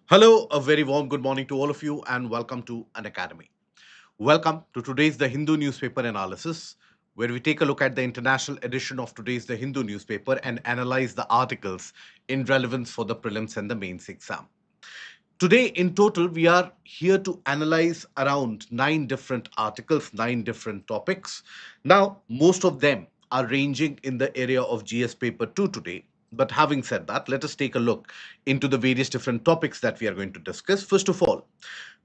Hello, a very warm good morning to all of you, and welcome to Unacademy. Welcome to today's The Hindu newspaper analysis, where we take a look at the international edition of today's The Hindu newspaper and analyze the articles in relevance for the prelims and the mains exam. Today, in total, we are here to analyze around nine different articles, nine different topics. Now, most of them are ranging in the area of GS paper 2 today. But having said that, let us take a look into the various different topics that we are going to discuss. First of all,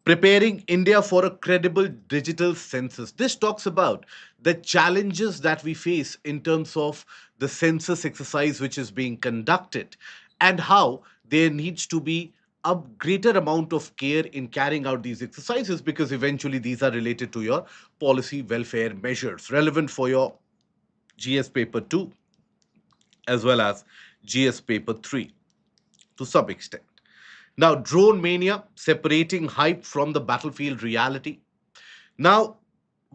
preparing India for a credible digital census. This talks about the challenges that we face in terms of the census exercise which is being conducted and how there needs to be a greater amount of care in carrying out these exercises because eventually these are related to your policy welfare measures relevant for your GS paper 2 as well as GS paper 3 to some extent. Now, drone mania, separating hype from the battlefield reality. Now,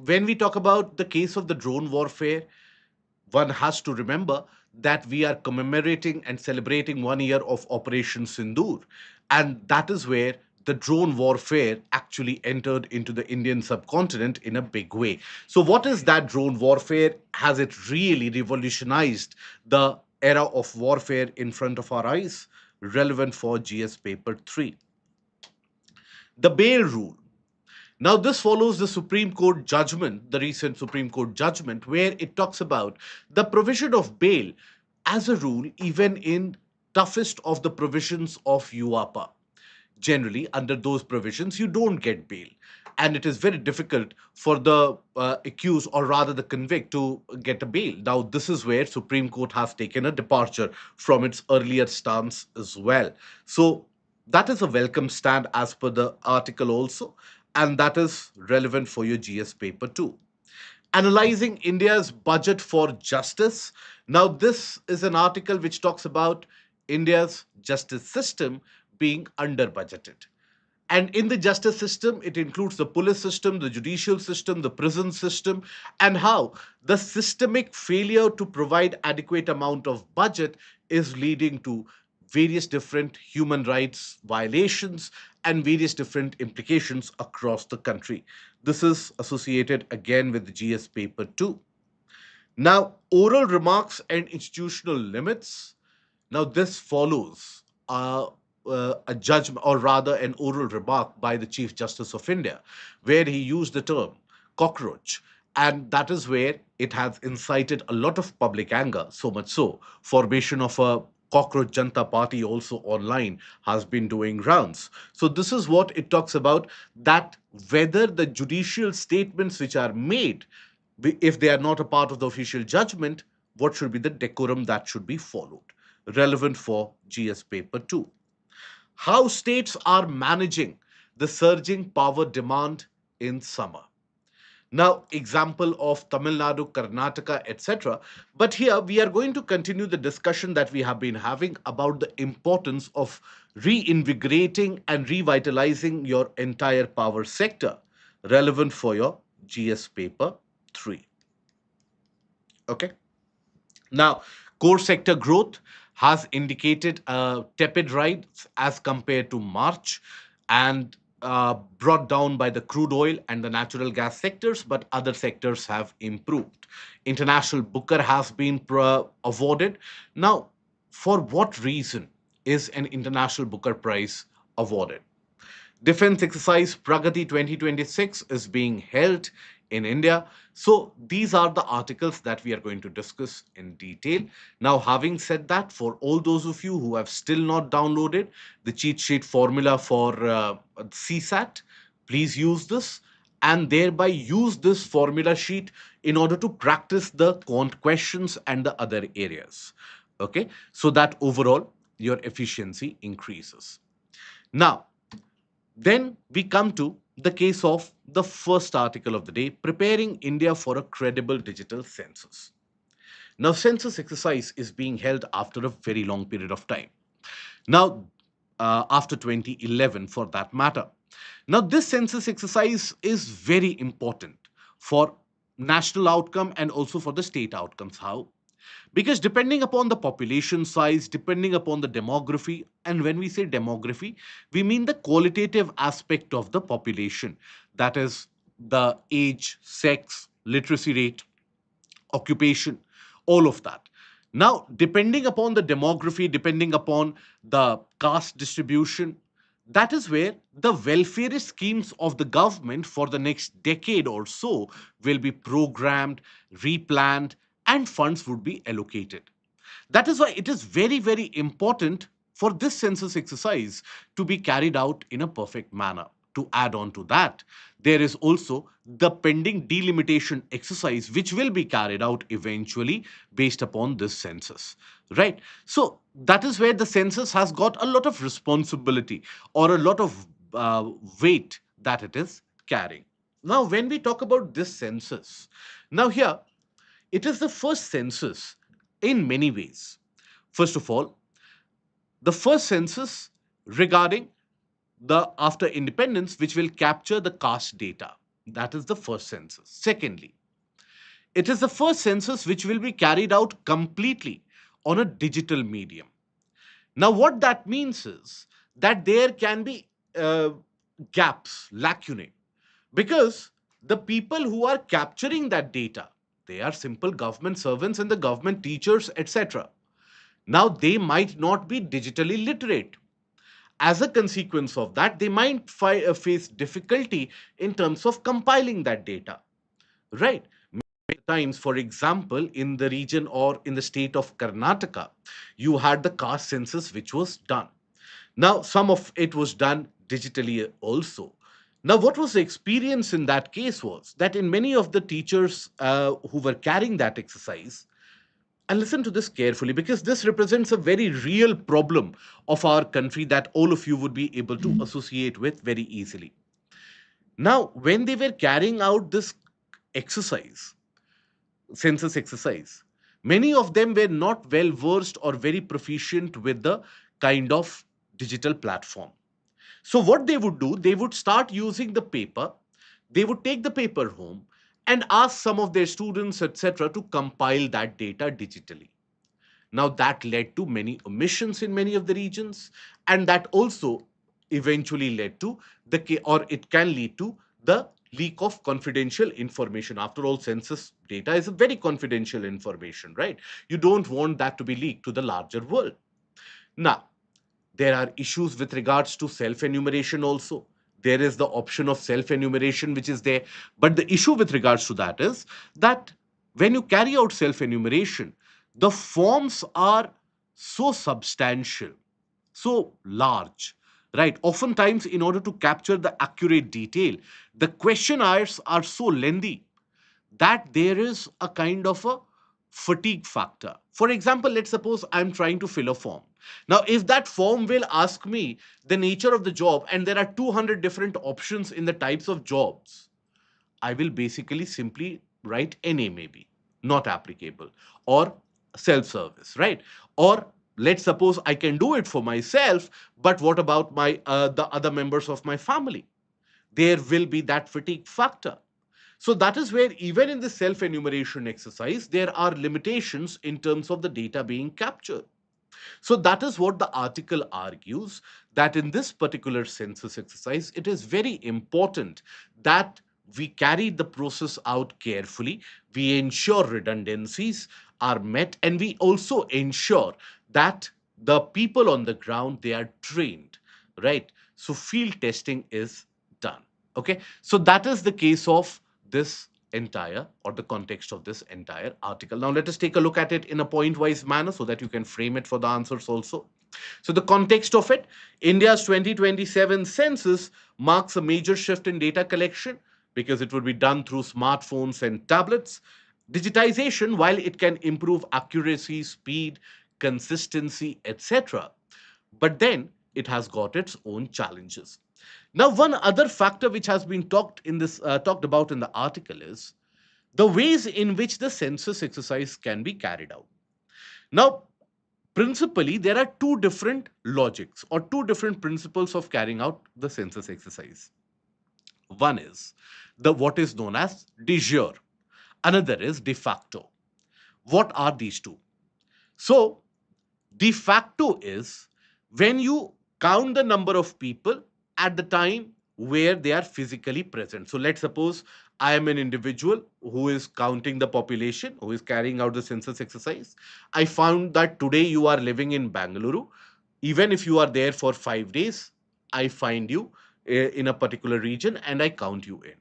when we talk about the case of the drone warfare, one has to remember that we are commemorating and celebrating 1 year of Operation Sindoor. And that is where the drone warfare actually entered into the Indian subcontinent in a big way. So, what is that drone warfare? Has it really revolutionized the era of warfare in front of our eyes? Relevant for GS paper 3. The bail rule. Now, this follows the Supreme Court judgment, the recent Supreme Court judgment, where it talks about the provision of bail as a rule, even in toughest of the provisions of UAPA. Generally, under those provisions, you don't get bail. And it is very difficult for the accused or rather the convict to get a bail. Now, this is where Supreme Court has taken a departure from its earlier stance as well. So that is a welcome stand as per the article also, and that is relevant for your GS paper too. Analyzing India's budget for justice. Now, this is an article which talks about India's justice system being under budgeted. And in the justice system, it includes the police system, the judicial system, the prison system, and how the systemic failure to provide adequate amount of budget is leading to various different human rights violations and various different implications across the country. This is associated again with the GS paper 2. Now, oral remarks and institutional limits. Now, this follows a judgment, or rather, an oral remark by the Chief Justice of India, where he used the term cockroach. And that is where it has incited a lot of public anger, so much so, formation of a cockroach Janta party also online has been doing rounds. So, this is what it talks about, that whether the judicial statements which are made, if they are not a part of the official judgment, what should be the decorum that should be followed? Relevant for GS paper 2. How states are managing the surging power demand in summer. Now, example of Tamil Nadu, Karnataka, etc. But here we are going to continue the discussion that we have been having about the importance of reinvigorating and revitalizing your entire power sector, relevant for your GS paper 3. Okay. Now, core sector growth has indicated a tepid rise as compared to March and brought down by the crude oil and the natural gas sectors, but other sectors have improved. International Booker has been awarded. Now, for what reason is an International Booker Prize awarded? Defense exercise Pragati 2026 is being held in India. So, these are the articles that we are going to discuss in detail. Now, having said that, for all those of you who have still not downloaded the cheat sheet formula for CSAT, please use this and thereby use this formula sheet in order to practice the quant questions and the other areas. Okay, so that overall your efficiency increases. Now, then we come to the case of the first article of the day, preparing India for a credible digital census. Now, census exercise is being held after a very long period of time. Now, after 2011 for that matter. Now, this census exercise is very important for national outcome and also for the state outcomes. How? Because depending upon the population size, depending upon the demography, and when we say demography, we mean the qualitative aspect of the population, that is, the age, sex, literacy rate, occupation, all of that. Now, depending upon the demography, depending upon the caste distribution, that is where the welfare schemes of the government for the next decade or so will be programmed, replanned, and funds would be allocated. That is why it is very, very important for this census exercise to be carried out in a perfect manner. To add on to that, there is also the pending delimitation exercise, which will be carried out eventually based upon this census. Right? So, that is where the census has got a lot of responsibility or a lot of weight that it is carrying. Now, when we talk about this census, now here it is the first census in many ways. First of all, the first census regarding the after independence, which will capture the caste data. That is the first census. Secondly, it is the first census which will be carried out completely on a digital medium. Now, what that means is that there can be uh, gaps, lacunae, because the people who are capturing that data, they are simple government servants and the government teachers, etc. Now, they might not be digitally literate. As a consequence of that, they might face difficulty in terms of compiling that data, right? Many times, for example, in the region or in the state of Karnataka, you had the caste census which was done. Now, some of it was done digitally also. Now, what was the experience in that case was that in many of the teachers who were carrying that exercise, and listen to this carefully because this represents a very real problem of our country that all of you would be able to associate with very easily. Now, when they were carrying out this exercise, census exercise, many of them were not well versed or very proficient with the kind of digital platform. So, what they would do, they would start using the paper, they would take the paper home and ask some of their students, etc., to compile that data digitally. Now, that led to many omissions in many of the regions, and that also eventually led to or it can lead to the leak of confidential information. After all, census data is a very confidential information, right? You don't want that to be leaked to the larger world. Now, there are issues with regards to self enumeration also. There is the option of self enumeration which is there. But the issue with regards to that is that when you carry out self enumeration, the forms are so substantial, so large, right? Oftentimes, in order to capture the accurate detail, the questionnaires are so lengthy that there is a kind of a fatigue factor. For example, let's suppose I'm trying to fill a form. Now, if that form will ask me the nature of the job and there are 200 different options in the types of jobs, I will basically simply write NA maybe, not applicable, or self service, right? Or let's suppose I can do it for myself, but what about my the other members of my family? There will be that fatigue factor. So that is where even in the self enumeration exercise, there are limitations in terms of the data being captured. So that is what the article argues, that in this particular census exercise, it is very important that we carry the process out carefully, we ensure redundancies are met, and we also ensure that the people on the ground, they are trained, right? So field testing is done. Okay, so that is the case of this entire or the context of this entire article. Now let us take a look at it in a point wise manner so that you can frame it for the answers also. So the context of it, India's 2027 census marks a major shift in data collection because it would be done through smartphones and tablets. Digitization, while it can improve accuracy, speed, consistency, etc., but then it has got its own challenges. Now, one other factor which has been talked about in the article is the ways in which the census exercise can be carried out. Now, principally, there are two different logics or two different principles of carrying out the census exercise. One is the what is known as de jure, another is de facto. What are these two? So, de facto is when you count the number of people at the time where they are physically present. So, let's suppose I am an individual who is counting the population, who is carrying out the census exercise. I found that today you are living in Bangalore. Even if you are there for 5 days, I find you in a particular region and I count you in.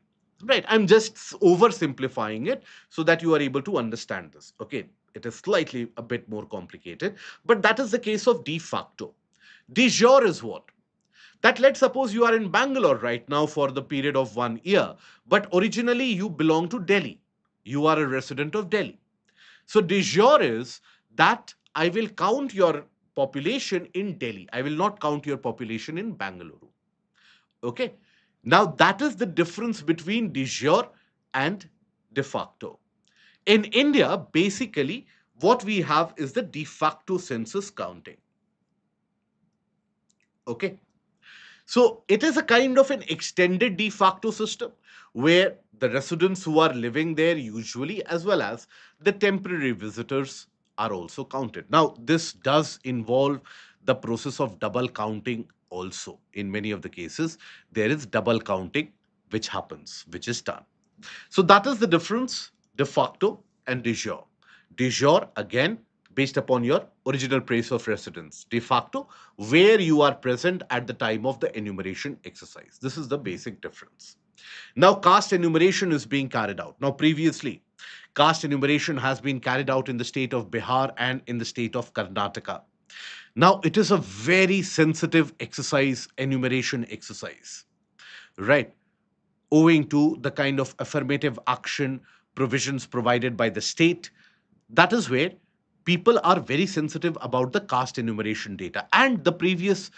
Right. I'm just oversimplifying it so that you are able to understand this. Okay. It is slightly a bit more complicated, but that is the case of de facto. De jure is what? That let's suppose you are in Bangalore right now for the period of 1 year, but originally you belong to Delhi. You are a resident of Delhi. So de jure is that I will count your population in Delhi. I will not count your population in Bangalore. Okay. Now that is the difference between de jure and de facto. In India, basically, what we have is the de facto census counting. Okay. So it is a kind of an extended de facto system where the residents who are living there usually, as well as the temporary visitors, are also counted. Now, this does involve the process of double counting also. In many of the cases, there is double counting which happens, which is done. So that is the difference, de facto and de jure. De jure, again, based upon your original place of residence. De facto, where you are present at the time of the enumeration exercise. This is the basic difference. Now, caste enumeration is being carried out. Now, previously, caste enumeration has been carried out in the state of Bihar and in the state of Karnataka. Now, it is a very sensitive exercise, enumeration exercise, right? Owing to the kind of affirmative action provisions provided by the state. That is where people are very sensitive about the caste enumeration data. And the previous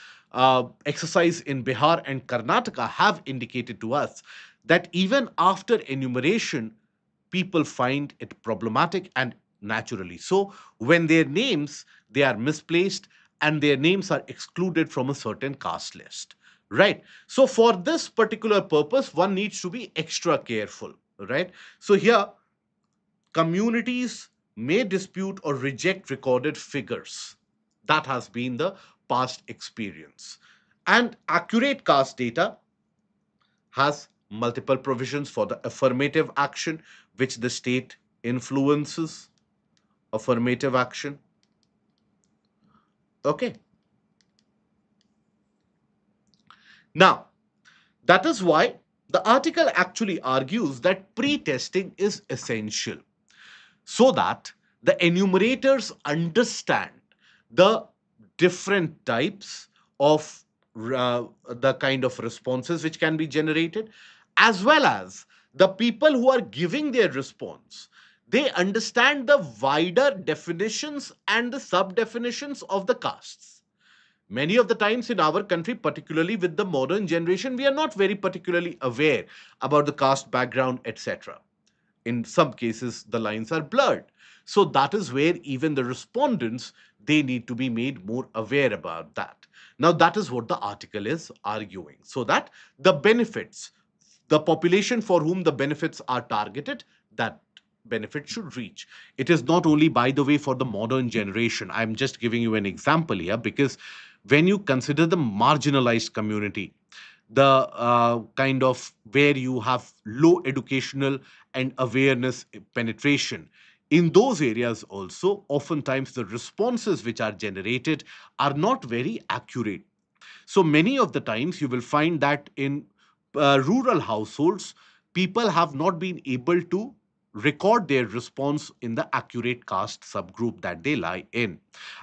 exercise in Bihar and Karnataka have indicated to us that even after enumeration, people find it problematic and naturally. So when their names they are misplaced and their names are excluded from a certain caste list. Right. So for this particular purpose, one needs to be extra careful. Right. So here communities may dispute or reject recorded figures. That has been the past experience. And accurate caste data has multiple provisions for the affirmative action, which the state influences. Affirmative action. Okay. Now, that is why the article actually argues that pre testing is essential so that the enumerators understand the different types of the kind of responses which can be generated, as well as the people who are giving their response. They understand the wider definitions and the sub definitions of the castes. Many of the times in our country, particularly with the modern generation, we are not very particularly aware about the caste background, etc. In some cases the lines are blurred. So that is where even the respondents they need to be made more aware about that. Now that is what the article is arguing, so that the benefits, the population for whom the benefits are targeted, that benefit should reach. It is not only, by the way, for the modern generation. I'm just giving you an example here because when you consider the marginalized community, the kind of where you have low educational and awareness penetration, in those areas also oftentimes the responses which are generated are not very accurate. So many of the times you will find that in rural households, people have not been able to record their response in the accurate caste subgroup that they lie in.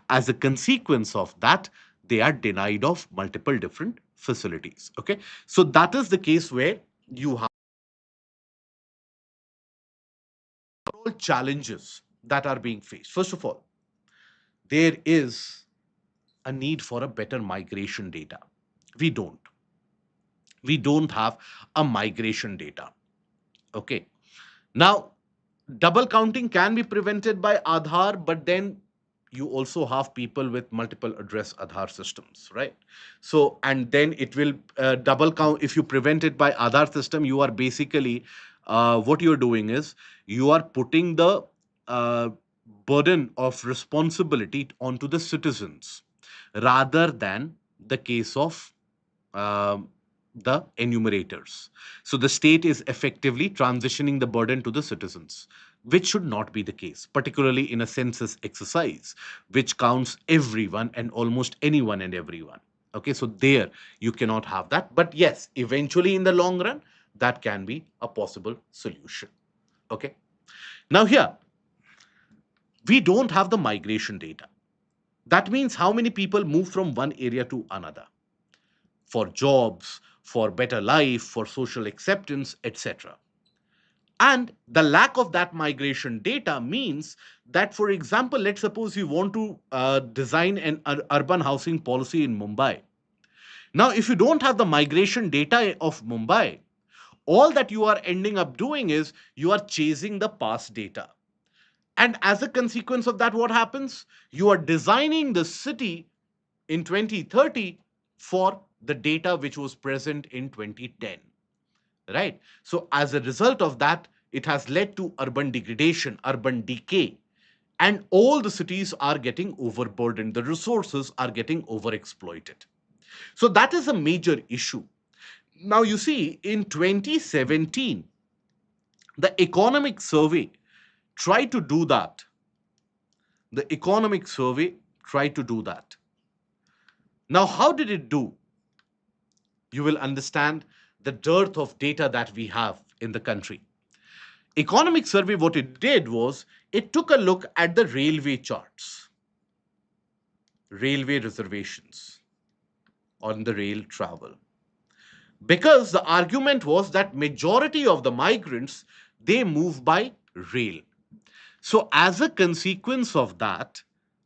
As a consequence of that, they are denied of multiple different facilities. Okay, so that is the case where you have all challenges that are being faced. First of all, there is a need for a better migration data. We don't. We don't have a migration data. Okay. Now, double counting can be prevented by Aadhaar, but then you also have people with multiple address Aadhaar systems, right? So, and then it will double count. If you prevent it by Aadhaar system, you are basically what you're doing is you are putting the uh, burden of responsibility onto the citizens rather than the case of um, the enumerators. So the state is effectively transitioning the burden to the citizens, which should not be the case, particularly in a census exercise, which counts everyone and almost anyone and everyone. Okay, so there you cannot have that. But yes, eventually in the long run, that can be a possible solution. Okay, now here we don't have the migration data. That means how many people move from one area to another for jobs, for better life, for social acceptance, etc. And the lack of that migration data means that, for example, let's suppose you want to design an urban housing policy in Mumbai. Now, if you don't have the migration data of Mumbai, all that you are ending up doing is you are chasing the past data. And as a consequence of that, what happens? You are designing the city in 2030 for the data which was present in 2010. Right? So, as a result of that, it has led to urban degradation, urban decay, and all the cities are getting overburdened. The resources are getting overexploited. So, that is a major issue. Now, you see, in 2017, the economic survey tried to do that. The economic survey tried to do that. Now, how did it do? You will understand the dearth of data that we have in the country. Economic survey, what it did was it took a look at the railway charts, railway reservations on the rail travel, because the argument was that majority of the migrants, they move by rail. So as a consequence of that,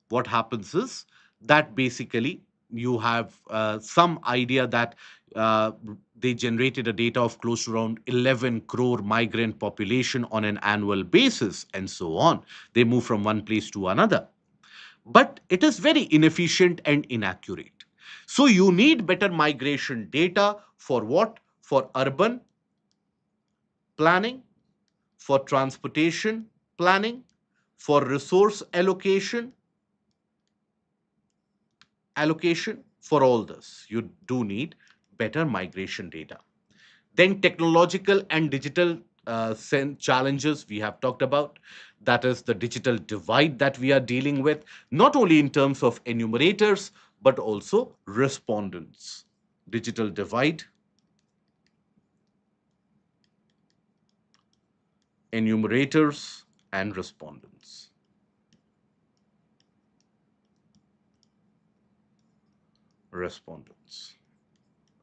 what happens is that basically you have some idea that uh, they generated a data of close to around 11 crore migrant population on an annual basis and so on. They move from one place to another. But it is very inefficient and inaccurate. So you need better migration data for what? For urban planning, for transportation planning, for resource allocation. For all this you do need better migration data. Then technological and digital challenges we have talked about, that is the digital divide that we are dealing with, not only in terms of enumerators but also respondents. Digital divide, enumerators and respondents.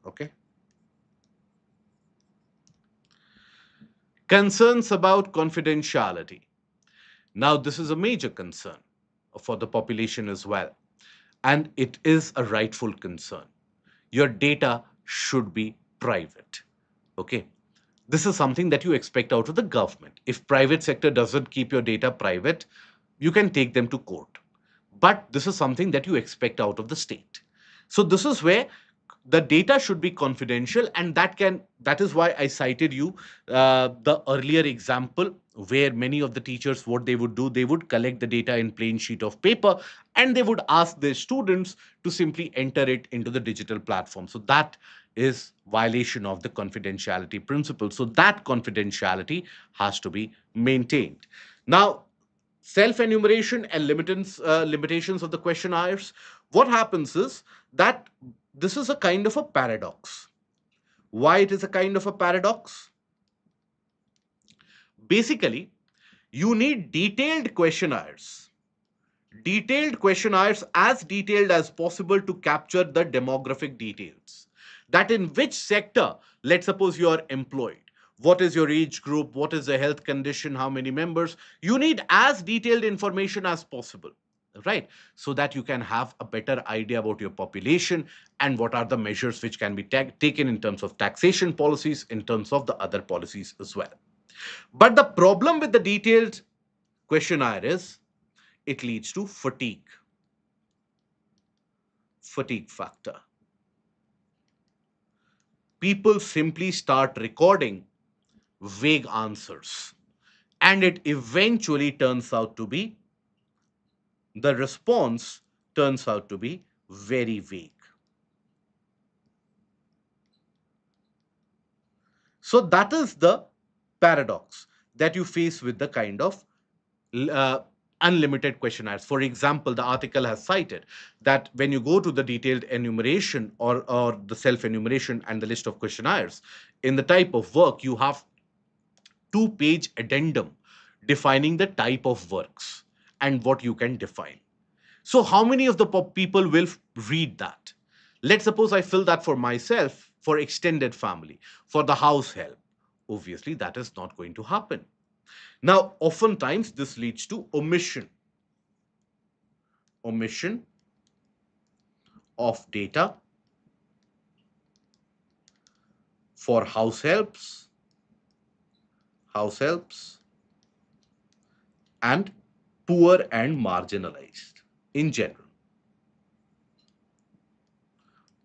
Okay. Concerns about confidentiality. Now, this is a major concern for the population as well, and it is a rightful concern. Your data should be private. Okay. This is something that you expect out of the government. If private sector doesn't keep your data private, you can take them to court. But this is something that you expect out of the state. So this is where the data should be confidential, and that is why I cited you the earlier example where many of the teachers, what they would do, they would collect the data in plain sheet of paper and they would ask their students to simply enter it into the digital platform. So that is violation of the confidentiality principle. So that confidentiality has to be maintained. Now, self enumeration and limitations of the questionnaires, what happens is that this is a kind of a paradox. Why it is a kind of a paradox? Basically, you need detailed questionnaires as detailed as possible to capture the demographic details. That in which sector, let's suppose you are employed, what is your age group, what is the health condition, how many members, you need as detailed information as possible, right? So that you can have a better idea about your population and what are the measures which can be taken in terms of taxation policies, in terms of the other policies as well. But the problem with the detailed questionnaire is it leads to fatigue factor. People simply start recording vague answers, and it eventually turns out to be the response turns out to be very vague. So that is the paradox that you face with the kind of uh, unlimited questionnaires. For example, the article has cited that when you go to the detailed enumeration or the self enumeration and the list of questionnaires, in the type of work, you have two-page addendum defining the type of works and what you can define. So, how many of the people will read that? Let's suppose I fill that for myself, for extended family, for the house help. Obviously, that is not going to happen. Now, oftentimes this leads to omission of data for house helps, and poor and marginalized in general.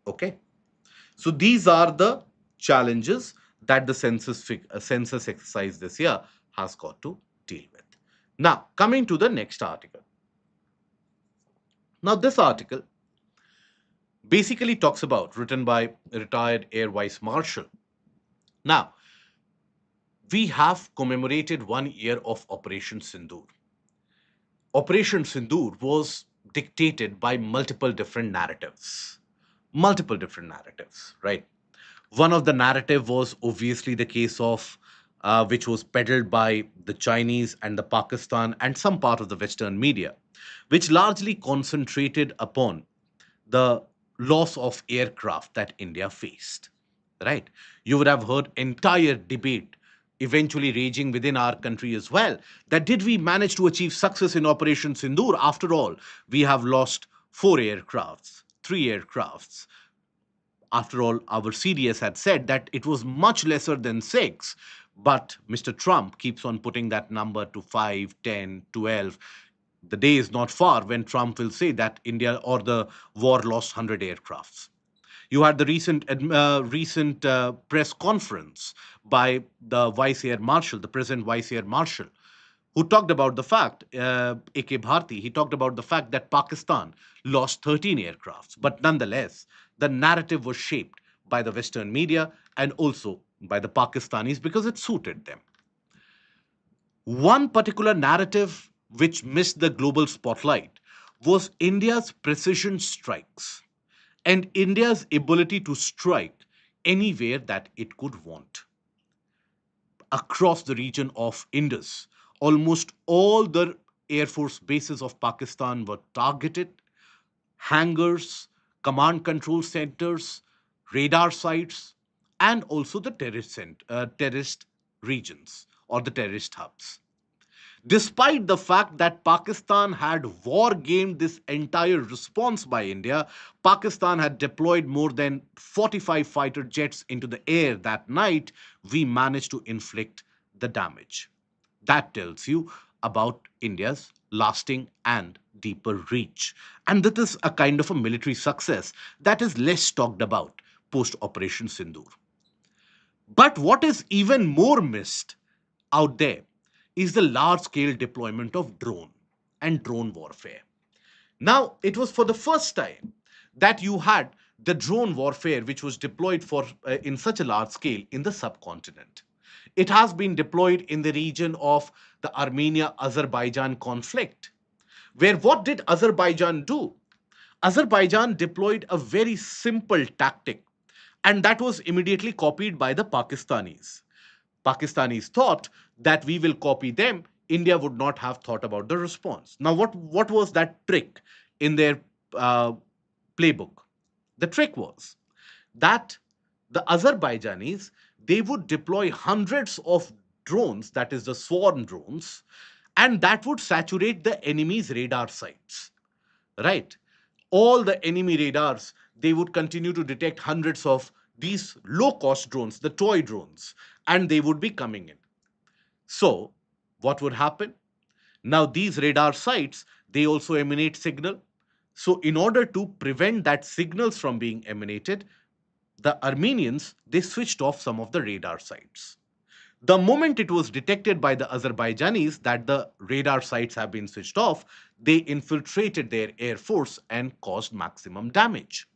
Okay. So these are the challenges that the census exercise this year has got to deal with. Now, coming to the next article. Now, this article basically talks about, written by retired Air Vice Marshal. Now, we have commemorated 1 year of Operation Sindoor. Operation Sindoor was dictated by multiple different narratives. Multiple different narratives, right? One of the narrative was obviously the case of which was peddled by the Chinese and the Pakistan and some part of the Western media, which largely concentrated upon the loss of aircraft that India faced. Right? You would have heard entire debate eventually raging within our country as well. That did we manage to achieve success in Operation Sindoor? After all, we have lost four aircrafts, three aircrafts. After all, our CDS had said that it was much lesser than six. But Mr. Trump keeps on putting that number to 5, 10, 12. The day is not far when Trump will say that India or the war lost 100 aircrafts. You had the recent press conference by the Vice Air Marshal, the present Vice Air Marshal, who talked about the fact, AK Bharti, he talked about the fact that Pakistan lost 13 aircrafts. But nonetheless, the narrative was shaped by the Western media and also by the Pakistanis because it suited them. One particular narrative which missed the global spotlight was India's precision strikes and India's ability to strike anywhere that it could want across the region of Indus. Almost all the Air Force bases of Pakistan were targeted, hangars, command control centers, radar sites, and also the terrorist regions or the terrorist hubs. Despite the fact that Pakistan had war gamed this entire response by India, Pakistan had deployed more than 45 fighter jets into the air that night. We managed to inflict the damage. That tells you about India's lasting and deeper reach. And that is a kind of a military success that is less talked about post Operation Sindoor. But what is even more missed out there is the large scale deployment of drone and drone warfare. Now, it was for the first time that you had the drone warfare which was deployed for in such a large scale in the subcontinent. It has been deployed in the region of the Armenia Azerbaijan conflict, where what did Azerbaijan do? Azerbaijan deployed a very simple tactic, and that was immediately copied by the Pakistanis. Pakistanis thought that we will copy them. India would not have thought about the response. Now, what was that trick in their uh, playbook? The trick was that the Azerbaijanis, they would deploy hundreds of drones, that is the swarm drones, and that would saturate the enemy's radar sites. Right? All the enemy radars, they would continue to detect hundreds of these low cost drones, the toy drones, and they would be coming in. So, what would happen? Now, these radar sites, they also emanate signal. So, in order to prevent that signals from being emanated, the Armenians, they switched off some of the radar sites. The moment it was detected by the Azerbaijanis that the radar sites have been switched off, they infiltrated their air force and caused maximum damage.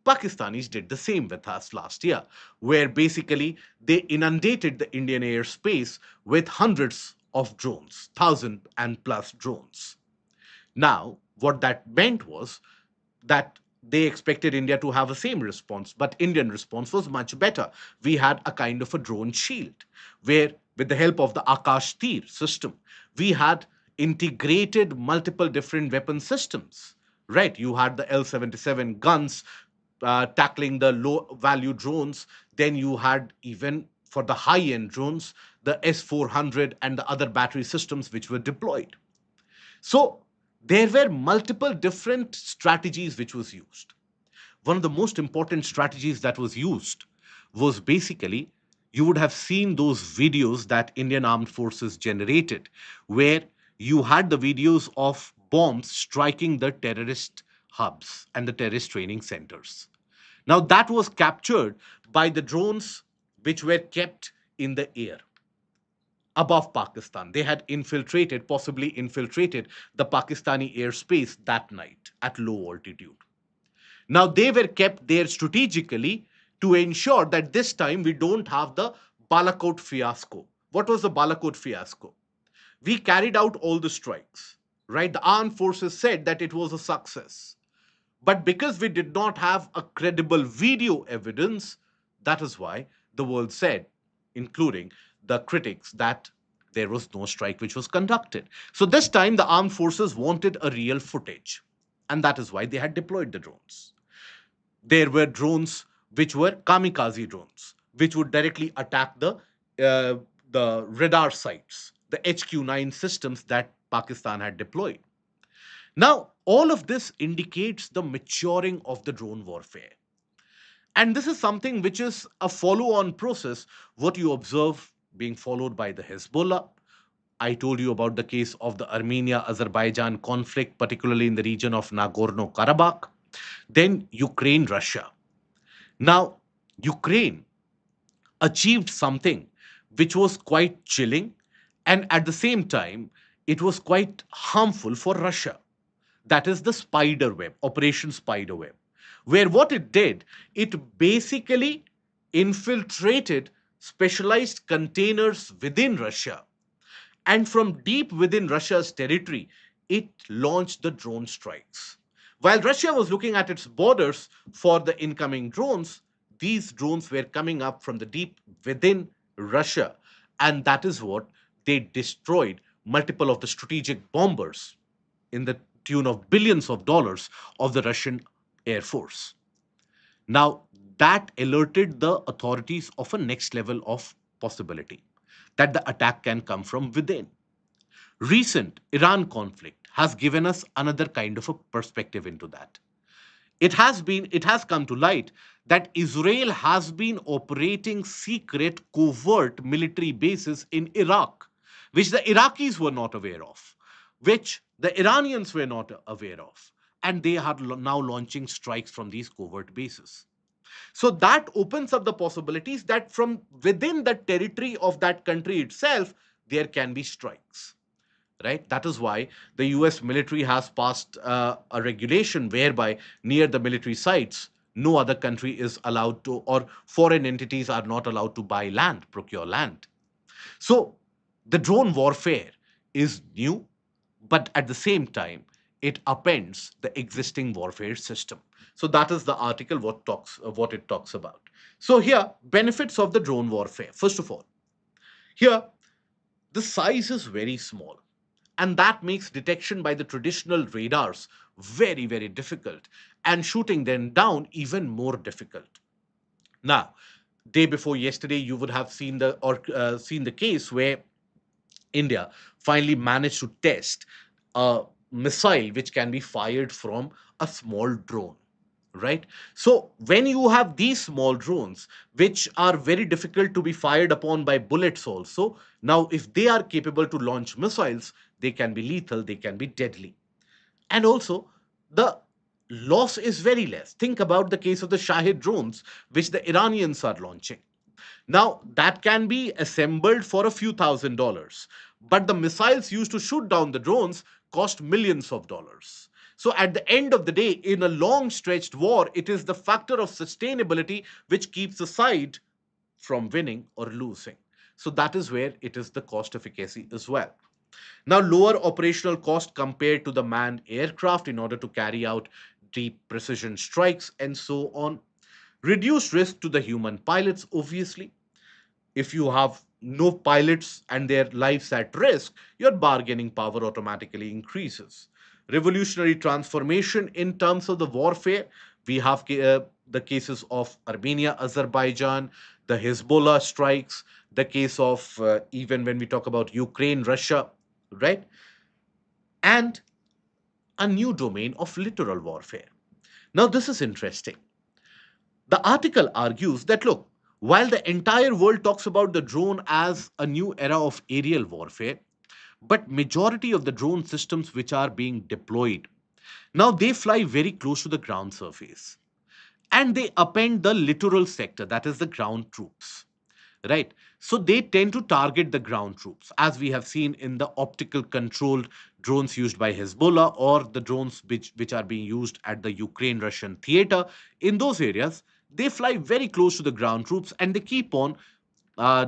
Pakistanis did the same with us last year, where basically they inundated the Indian airspace with hundreds of drones, thousand and plus drones. Now, what that meant was that they expected India to have the same response, but Indian response was much better. We had a kind of a drone shield where, with the help of the Akash Tir system, we had integrated multiple different weapon systems. Right, you had the L-77 guns tackling the low value drones. Then you had, even for the high end drones, the S-400 and the other battery systems which were deployed. So there were multiple different strategies which was used. One of the most important strategies that was used was basically, you would have seen those videos that Indian armed forces generated, where you had the videos of bombs striking the terrorist hubs and the terrorist training centers. Now that was captured by the drones which were kept in the air above Pakistan. They had infiltrated, possibly infiltrated, the Pakistani airspace that night at low altitude. Now, they were kept there strategically to ensure that this time we don't have the Balakot fiasco. What was the Balakot fiasco? We carried out all the strikes, right? The armed forces said that it was a success. But because we did not have a credible video evidence, that is why the world said, including the critics, that there was no strike which was conducted. So this time the armed forces wanted a real footage. And that is why they had deployed the drones. There were drones which were kamikaze drones, which would directly attack the radar sites, the HQ-9 systems that Pakistan had deployed. Now, all of this indicates the maturing of the drone warfare. And this is something which is a follow on process, what you observe being followed by the Hezbollah. I told you about the case of the Armenia Azerbaijan conflict, particularly in the region of Nagorno Karabakh. Then Ukraine, Russia. Now, Ukraine achieved something which was quite chilling, and at the same time, it was quite harmful for Russia. That is the spider web, Operation Spider Web, where what it did, it basically infiltrated specialized containers within Russia. And from deep within Russia's territory, it launched the drone strikes. While Russia was looking at its borders for the incoming drones, these drones were coming up from the deep within Russia. And that is what they destroyed multiple of the strategic bombers in the tune of billions of dollars of the Russian Air Force. Now, that alerted the authorities of a next level of possibility that the attack can come from within. Recent Iran conflict has given us another kind of a perspective into that. It has come to light that Israel has been operating secret covert military bases in Iraq, which the Iraqis were not aware of, which the Iranians were not aware of, and they are now launching strikes from these covert bases. So that opens up the possibilities that from within the territory of that country itself, there can be strikes, right? That is why the US military has passed a regulation whereby near the military sites, no other country is allowed to, or foreign entities are not allowed to buy land, procure land. So the drone warfare is new, but at the same time, it upends the existing warfare system. So that is the article what it talks about. So here, benefits of the drone warfare. First of all, here the size is very small, and that makes detection by the traditional radars very, very difficult, and shooting them down even more difficult. Now, day before yesterday, you would have seen the case where India finally managed to test a missile which can be fired from a small drone, right? So when you have these small drones which are very difficult to be fired upon by bullets also, now if they are capable to launch missiles, they can be lethal, they can be deadly. And also, the loss is very less. Think about the case of the Shahid drones which the Iranians are launching. Now, that can be assembled for a few $1,000s, but the missiles used to shoot down the drones cost millions of dollars. So, at the end of the day, in a long stretched war, it is the factor of sustainability which keeps a side from winning or losing. So, that is where it is the cost efficacy as well. Now, lower operational cost compared to the manned aircraft in order to carry out deep precision strikes and so on. Reduced risk to the human pilots, obviously. If you have no pilots and their lives at risk, your bargaining power automatically increases. Revolutionary transformation in terms of the warfare. We have the cases of Armenia, Azerbaijan, the Hezbollah strikes, the case of even when we talk about Ukraine, Russia, right? And a new domain of littoral warfare. Now, this is interesting. The article argues that look, while the entire world talks about the drone as a new era of aerial warfare, but majority of the drone systems which are being deployed now they fly very close to the ground surface and they append the littoral sector, that is the ground troops, right? So they tend to target the ground troops, as we have seen in the optical controlled drones used by Hezbollah or the drones which are being used at the Ukraine Russian theater. In those areas, they fly very close to the ground troops and they keep on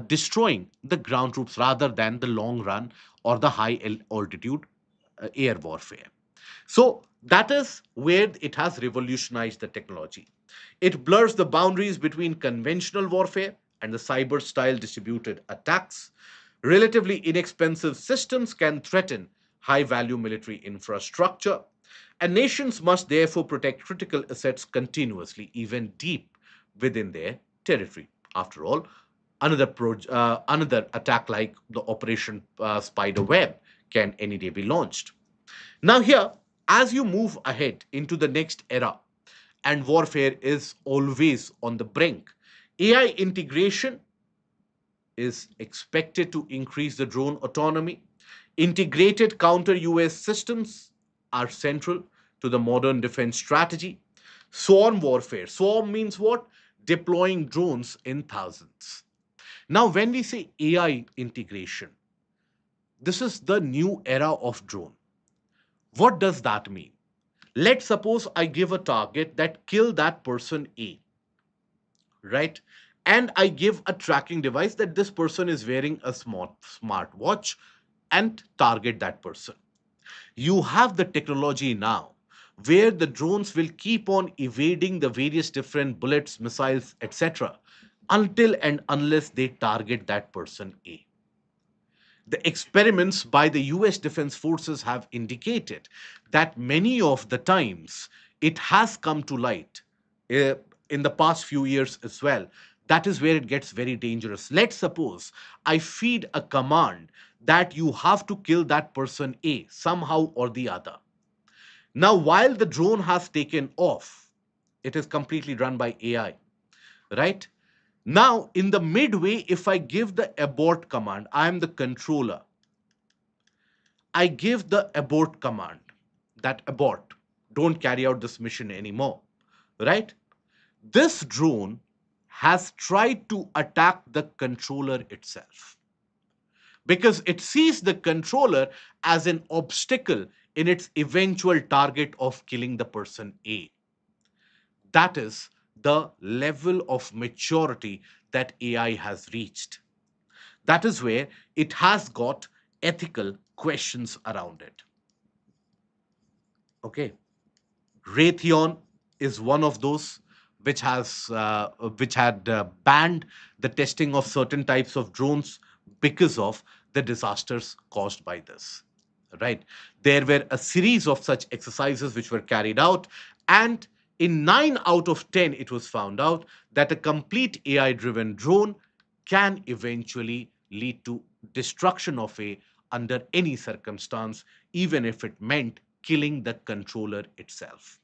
destroying the ground troops rather than the long run or the high altitude air warfare. So that is where it has revolutionized the technology. It blurs the boundaries between conventional warfare and the cyber style distributed attacks. Relatively inexpensive systems can threaten high value military infrastructure, and nations must therefore protect critical assets continuously, even deep within their territory. After all, another attack like the Operation Spider Web can any day be launched. Now, here, as you move ahead into the next era, and warfare is always on the brink, AI integration is expected to increase the drone autonomy. Integrated counter US systems are central to the modern defense strategy. Swarm warfare. Swarm means what? Deploying drones in thousands. Now, when we say AI integration, this is the new era of drone. What does that mean? Let's suppose I give a target that kill that person A, right? And I give a tracking device that this person is wearing a smart watch and target that person. You have the technology now where the drones will keep on evading the various different bullets, missiles, etc. until and unless they target that person A. The experiments by the US Defense Forces have indicated that many of the times it has come to light uh, in the past few years as well. That is where it gets very dangerous. Let's suppose I feed a command that you have to kill that person A somehow or the other. Now, while the drone has taken off, it is completely run by AI, right? Now, in the midway, if I give the abort command, I am the controller. I give the abort command, that abort, don't carry out this mission anymore, right? This drone has tried to attack the controller itself because it sees the controller as an obstacle in its eventual target of killing the person A. That is the level of maturity that AI has reached. That is where it has got ethical questions around it. Okay. Raytheon is one of those which had banned the testing of certain types of drones because of the disasters caused by this. Right? There were a series of such exercises which were carried out, and in 9 out of 10, it was found out that a complete AI-driven drone can eventually lead to destruction of a under any circumstance, even if it meant killing the controller itself.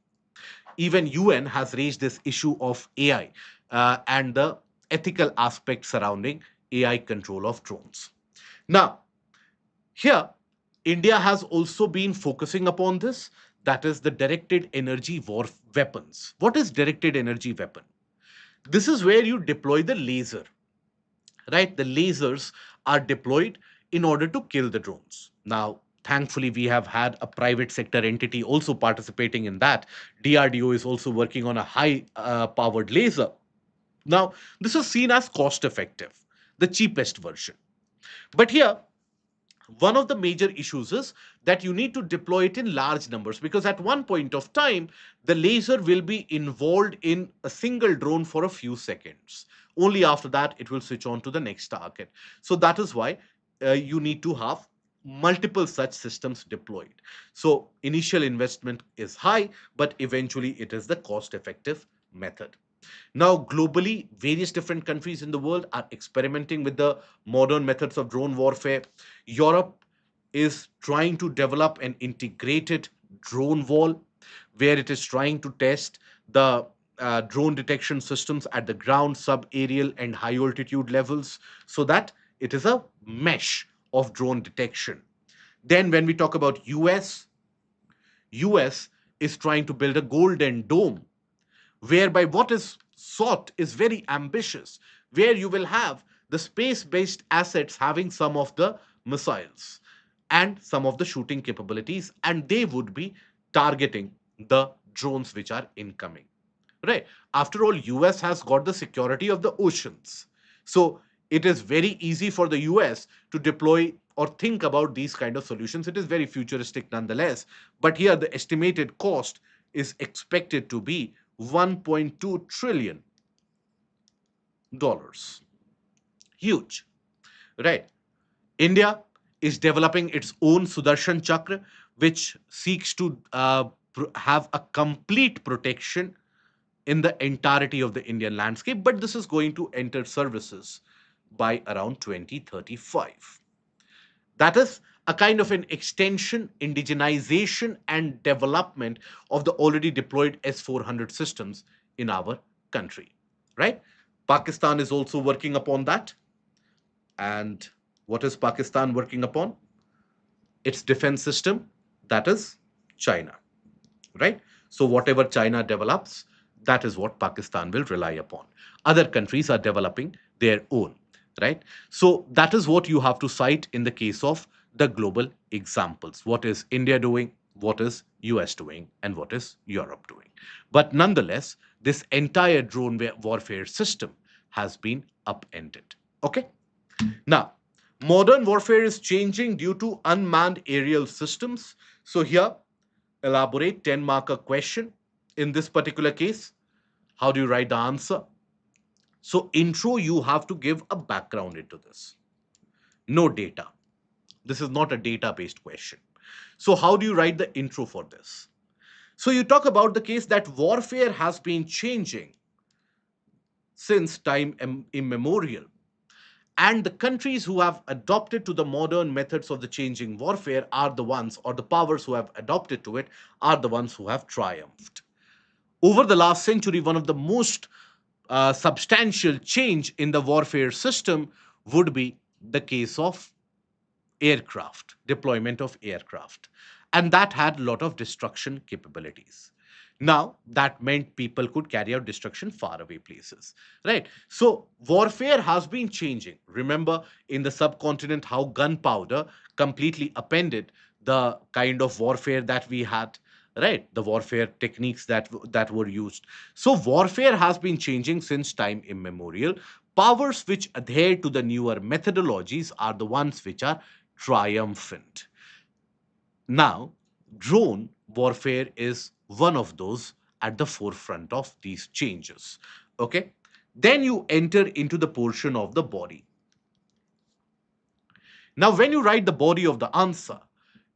Even UN has raised this issue of AI and the ethical aspect surrounding AI control of drones. Now, here, India has also been focusing upon this. That is the directed energy war weapons. What is directed energy weapon? This is where you deploy the laser. right? The lasers are deployed in order to kill the drones. Now, thankfully, we have had a private sector entity also participating in that. DRDO is also working on a high powered laser. Now, this is seen as cost effective, the cheapest version. But here, one of the major issues is that you need to deploy it in large numbers, because at one point of time the laser will be involved in a single drone for a few seconds. Only after that it will switch on to the next target. So that is why you need to have multiple such systems deployed. So initial investment is high, but eventually it is the cost effective method. Now, globally, various different countries in the world are experimenting with the modern methods of drone warfare. Europe is trying to develop an integrated drone wall where it is trying to test the drone detection systems at the ground, sub aerial, and high altitude levels, so that it is a mesh of drone detection. Then, when we talk about US is trying to build a golden dome whereby what is sought is very ambitious, where you will have the space based assets having some of the missiles and some of the shooting capabilities, and they would be targeting the drones which are incoming. Right. After all, US has got the security of the oceans. So it is very easy for the US to deploy or think about these kind of solutions. It is very futuristic nonetheless. But here the estimated cost is expected to be $1.2 trillion. Huge. Right. India is developing its own Sudarshan Chakra, which seeks to have a complete protection in the entirety of the Indian landscape, but this is going to enter services by around 2035. That is a kind of an extension, indigenization, and development of the already deployed S-400 systems in our country, right? Pakistan is also working upon that. And what is Pakistan working upon? Its defense system, that is China, right? So whatever China develops, that is what Pakistan will rely upon. Other countries are developing their own, right? So that is what you have to cite in the case of the global examples. What is India doing? What is US doing? And what is Europe doing? But nonetheless, this entire drone warfare system has been upended. Okay? Now, modern warfare is changing due to unmanned aerial systems. So here, elaborate 10 marker question. In this particular case, how do you write the answer? So, intro, you have to give a background into this. No data. This is not a data based question. So, how do you write the intro for this? So, you talk about the case that warfare has been changing since time immemorial. And the countries who have adopted to the modern methods of the changing warfare are the ones, or the powers who have adopted to it, are the ones who have triumphed. Over the last century, one of the most substantial change in the warfare system would be the case of aircraft, deployment of aircraft. And that had a lot of destruction capabilities. Now, that meant people could carry out destruction far away places, right? So, warfare has been changing. Remember in the subcontinent how gunpowder completely upended the kind of warfare that we had, right? The warfare techniques that were used. So, warfare has been changing since time immemorial. Powers which adhere to the newer methodologies are the ones which are triumphant. Now, drone warfare is one of those at the forefront of these changes. Okay. Then you enter into the portion of the body. Now, when you write the body of the answer,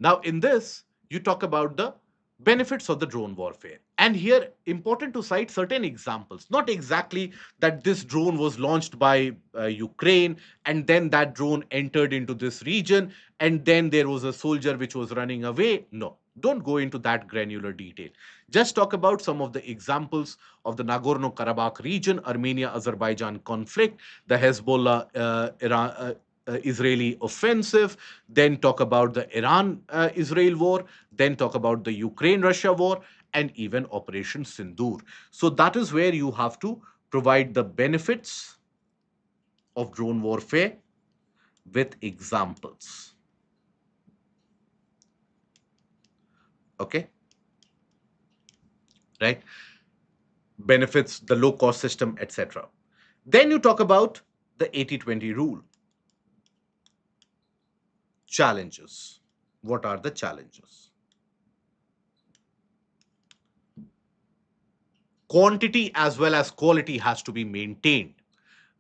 now in this, you talk about the benefits of the drone warfare. And here, important to cite certain examples. Not exactly that this drone was launched by Ukraine and then that drone entered into this region and then there was a soldier which was running away. No, don't go into that granular detail. Just talk about some of the examples of the Nagorno Karabakh region, Armenia Azerbaijan conflict, the Hezbollah Israeli offensive, then talk about the Iran Israel war, then talk about the Ukraine Russia war, and even Operation Sindoor. So that is where you have to provide the benefits of drone warfare with examples. Okay, right? Benefits, the low cost system, etc. Then you talk about the 80-20 rule. Challenges. What are the challenges? Quantity as well as quality has to be maintained,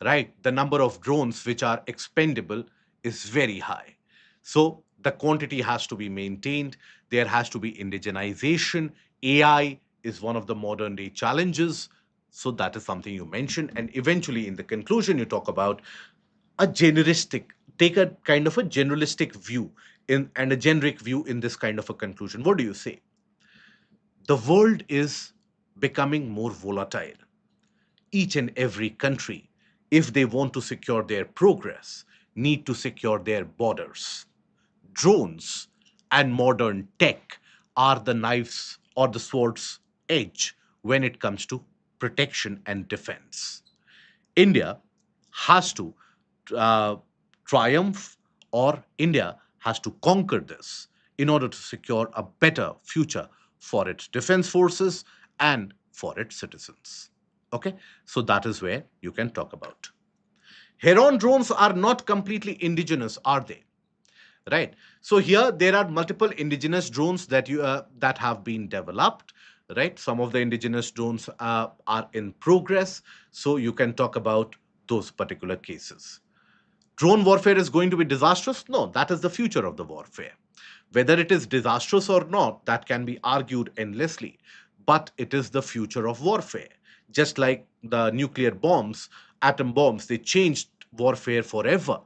right? The number of drones which are expendable is very high. So the quantity has to be maintained. There has to be indigenization. AI is one of the modern day challenges. So that is something you mentioned. And eventually, in the conclusion, you talk about a generistic, take a kind of a generalistic view in and a generic view in this kind of a conclusion. What do you say? The world is becoming more volatile. Each and every country, if they want to secure their progress, need to secure their borders. Drones and modern tech are the knives or the sword's edge when it comes to protection and defense. India has to uh, triumph, or India has to conquer this in order to secure a better future for its defense forces and for its citizens. Okay, so that is where you can talk about. Heron drones are not completely indigenous, are they? Right. So here there are multiple indigenous drones that have been developed. Right. Some of the indigenous drones are in progress. So you can talk about those particular cases. Drone warfare is going to be disastrous? No, that is the future of the warfare. Whether it is disastrous or not, that can be argued endlessly, but it is the future of warfare. Just like the nuclear bombs, atom bombs, they changed warfare forever.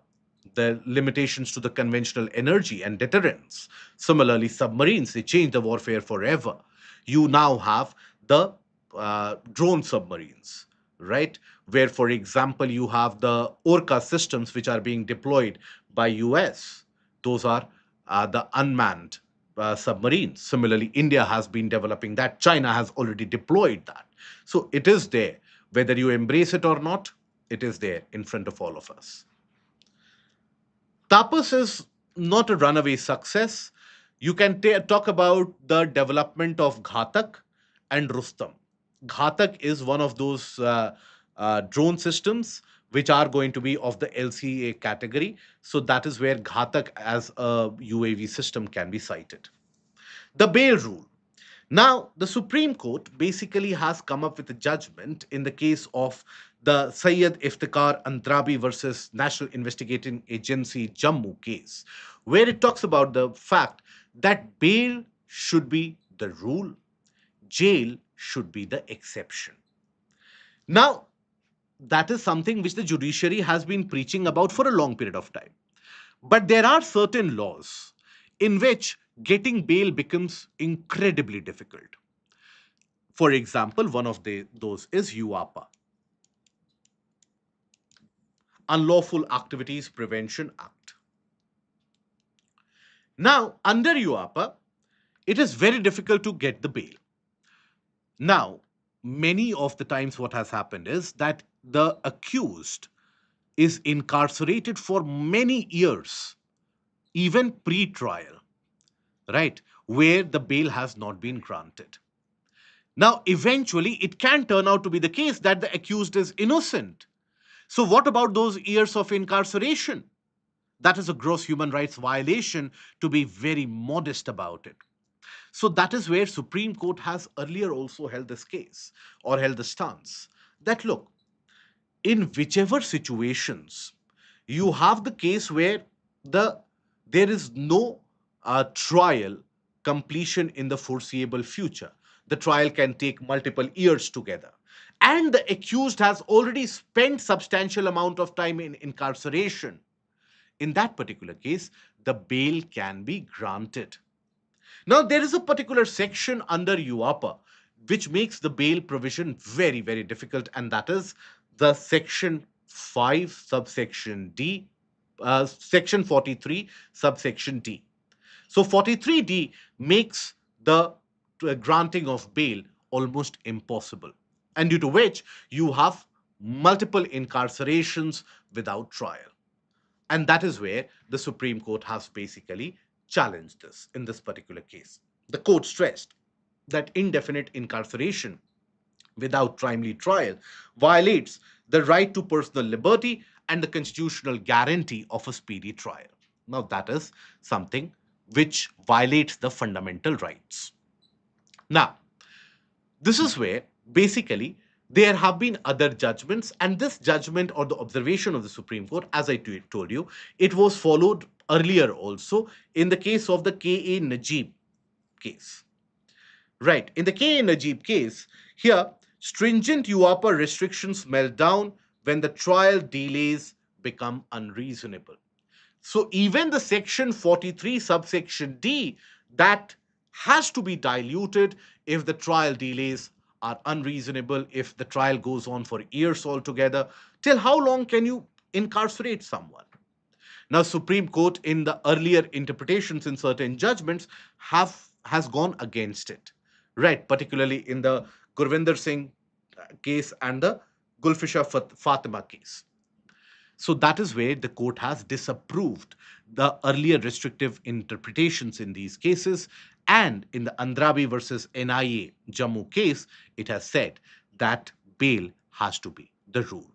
The limitations to the conventional energy and deterrence. Similarly, submarines, they changed the warfare forever. You now have the drone submarines, right? Where, for example, you have the Orca systems which are being deployed by US. Those are the unmanned submarines. Similarly, India has been developing that. China has already deployed that. So it is there. Whether you embrace it or not, it is there in front of all of us. Tapas is not a runaway success. You can talk about the development of Ghatak and Rustam. Ghatak is one of those drone systems which are going to be of the LCA category. So that is where Ghatak as a UAV system can be cited. The bail rule. Now, the Supreme Court basically has come up with a judgment in the case of the Sayyid Iftikhar Andrabi versus National Investigating Agency Jammu case, where it talks about the fact that bail should be the rule, jail should be the exception. Now, that is something which the judiciary has been preaching about for a long period of time. But there are certain laws in which getting bail becomes incredibly difficult. For example, one of those is UAPA, Unlawful Activities Prevention Act. Now, under UAPA, it is very difficult to get the bail. Now, many of the times, what has happened is that the accused is incarcerated for many years, even pre trial, right? Where the bail has not been granted. Now, eventually, it can turn out to be the case that the accused is innocent. So, what about those years of incarceration? That is a gross human rights violation, to be very modest about it. So that is where Supreme Court has earlier also held this case or held the stance that look, in whichever situations you have the case where the there is no trial completion in the foreseeable future, the trial can take multiple years together, and the accused has already spent substantial amount of time in incarceration. In that particular case, the bail can be granted. Now, there is a particular section under UAPA which makes the bail provision very, very difficult, and that is the section 5, subsection D, section 43, subsection D. So, 43D makes the granting of bail almost impossible, and due to which you have multiple incarcerations without trial. And that is where the Supreme Court has basically challenged this in this particular case. The court stressed that indefinite incarceration without timely trial violates the right to personal liberty and the constitutional guarantee of a speedy trial. Now, that is something which violates the fundamental rights. Now, this is where basically there have been other judgments, and this judgment or the observation of the Supreme Court, as I told you, it was followed earlier also in the case of the K.A. Najib case. Right. In the K.A. Najib case, here, stringent UAPA restrictions melt down when the trial delays become unreasonable. So even the section 43 subsection D, that has to be diluted if the trial delays are unreasonable, if the trial goes on for years altogether. Till how long can you incarcerate someone? Now, Supreme Court in the earlier interpretations in certain judgments has gone against it, right? Particularly in the Gurvinder Singh case and the Gulfisha Fatima case. So that is where the court has disapproved the earlier restrictive interpretations in these cases. And in the Andrabi versus NIA Jammu case, it has said that bail has to be the rule.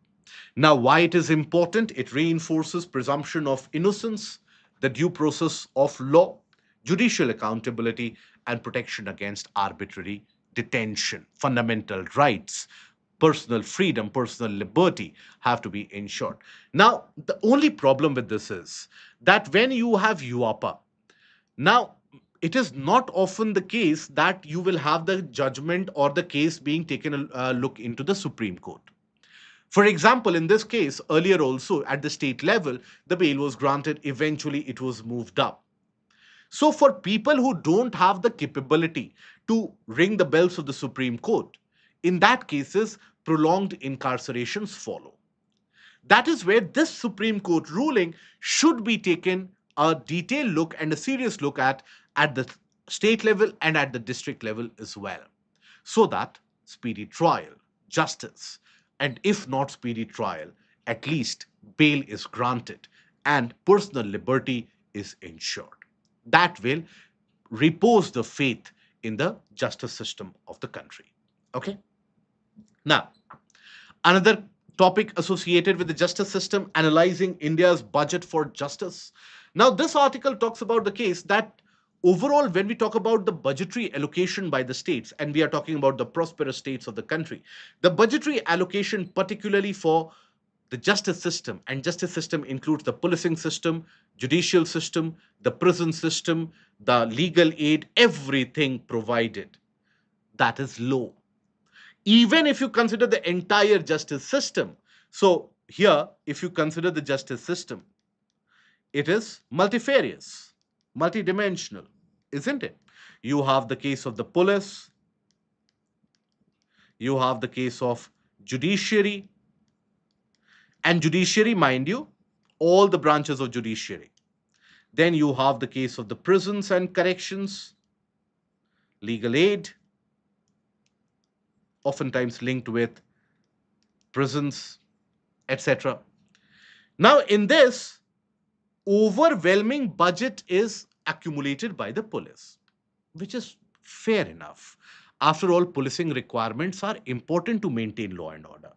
Now, why it is important? It reinforces presumption of innocence, the due process of law, judicial accountability, and protection against arbitrary detention. Fundamental rights, personal freedom, personal liberty have to be ensured. Now, the only problem with this is that when you have UAPA, now it is not often the case that you will have the judgment or the case being taken a look into the Supreme Court. For example, in this case, earlier also at the state level, the bail was granted, eventually it was moved up. So, for people who don't have the capability to ring the bells of the Supreme Court, in that cases, prolonged incarcerations follow. That is where this Supreme Court ruling should be taken a detailed look and a serious look at the state level and at the district level as well, so that speedy trial, justice, and if not speedy trial, at least bail is granted and personal liberty is ensured. That will repose the faith in the justice system of the country. Okay? Now, another topic associated with the justice system, analyzing India's budget for justice. Now, this article talks about the case that overall, when we talk about the budgetary allocation by the states, and we are talking about the prosperous states of the country, the budgetary allocation, particularly for the justice system, and justice system includes the policing system, judicial system, the prison system, the legal aid, everything provided, that is low. Even if you consider the entire justice system, so here, if you consider the justice system, it is multifarious, multidimensional, isn't it? You have the case of the police, you have the case of judiciary, and judiciary, mind you, all the branches of judiciary. Then you have the case of the prisons and corrections, legal aid, oftentimes linked with prisons, etc. Now, in this, overwhelming budget is accumulated by the police, which is fair enough. After all, policing requirements are important to maintain law and order.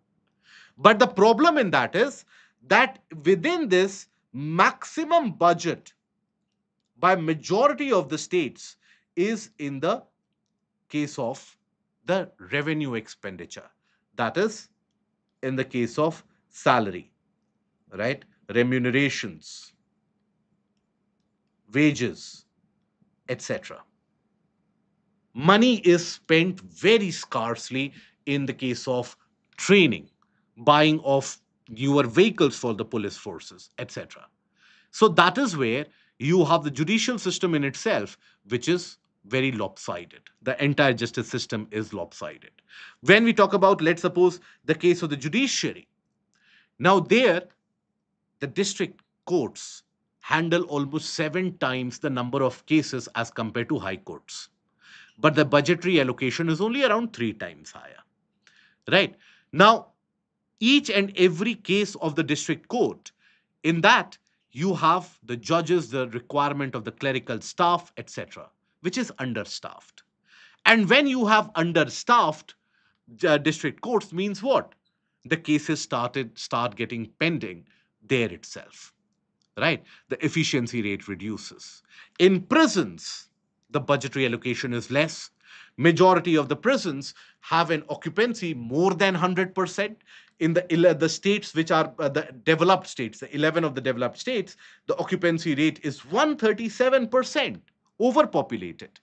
But the problem in that is that within this maximum budget by majority of the states is in the case of the revenue expenditure. That is in the case of salary, right? Remunerations, wages, etc. Money is spent very scarcely in the case of training, buying of newer vehicles for the police forces, etc. So that is where you have the judicial system in itself, which is very lopsided. The entire justice system is lopsided. When we talk about, let's suppose, the case of the judiciary, now there, the district courts handle almost 7 times the number of cases as compared to high courts. But the budgetary allocation is only around 3 times higher. Right? Now, each and every case of the district court, in that you have the judges, the requirement of the clerical staff, etc., which is understaffed. And when you have understaffed district courts, means what? The cases start getting pending there itself, right? The efficiency rate reduces. In prisons, the budgetary allocation is less. Majority of the prisons have an occupancy more than 100%. In the states which are the developed states, the 11 of the developed states, the occupancy rate is 137%, overpopulated.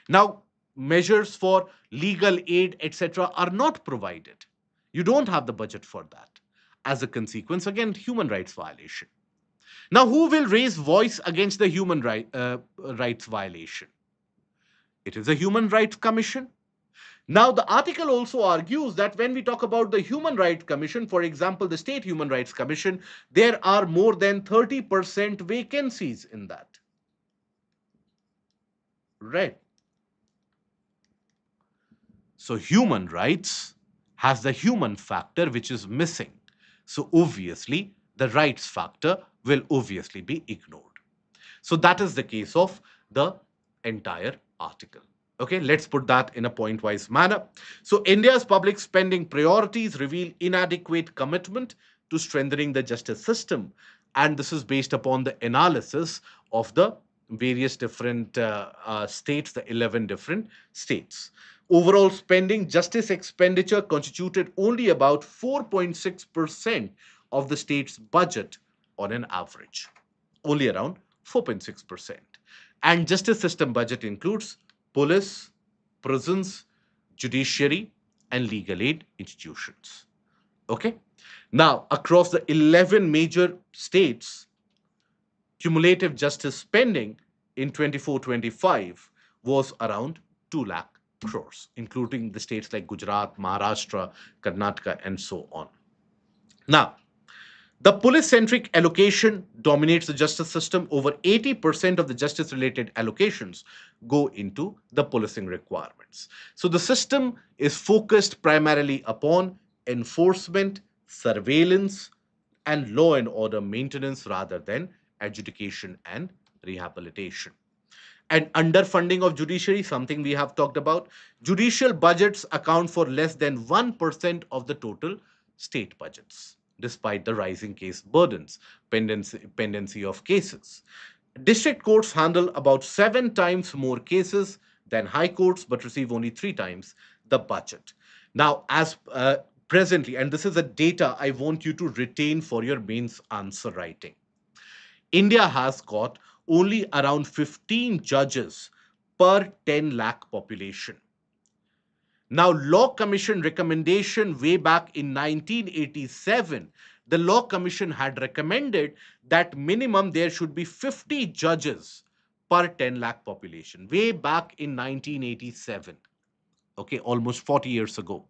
Now, measures for legal aid, etc., are not provided. You don't have the budget for that. As a consequence, again, human rights violation. Now, who will raise voice against the rights violation? It is a Human Rights Commission. Now, the article also argues that when we talk about the Human Rights Commission, for example, the State Human Rights Commission, there are more than 30% vacancies in that. Right. So, human rights has the human factor which is missing. So, obviously, the rights factor will obviously be ignored. So that is the case of the entire article. Okay, let's put that in a point-wise manner. So India's public spending priorities reveal inadequate commitment to strengthening the justice system. And this is based upon the analysis of the various different states, the 11 different states. Overall spending, justice expenditure constituted only about 4.6% of the state's budget on an average, only around 4.6%. And justice system budget includes police, prisons, judiciary, and legal aid institutions. Okay. Now, across the 11 major states, cumulative justice spending in 24-25 was around 2 lakh crores, including the states like Gujarat, Maharashtra, Karnataka, and so on. Now, the police centric allocation dominates the justice system. Over 80% of the justice related allocations go into the policing requirements. So the system is focused primarily upon enforcement, surveillance, and law and order maintenance rather than adjudication and rehabilitation. And underfunding of judiciary, something we have talked about. Judicial budgets account for less than 1% of the total state budgets, despite the rising case burdens, pendency of cases. District courts handle about 7 times more cases than high courts, but receive only 3 times the budget. Now, as presently, and this is a data I want you to retain for your mains answer writing. India has got only around 15 judges per 10 lakh population. Now, Law Commission recommendation way back in 1987, the Law Commission had recommended that minimum there should be 50 judges per 10 lakh population, way back in 1987. Okay, almost 40 years ago.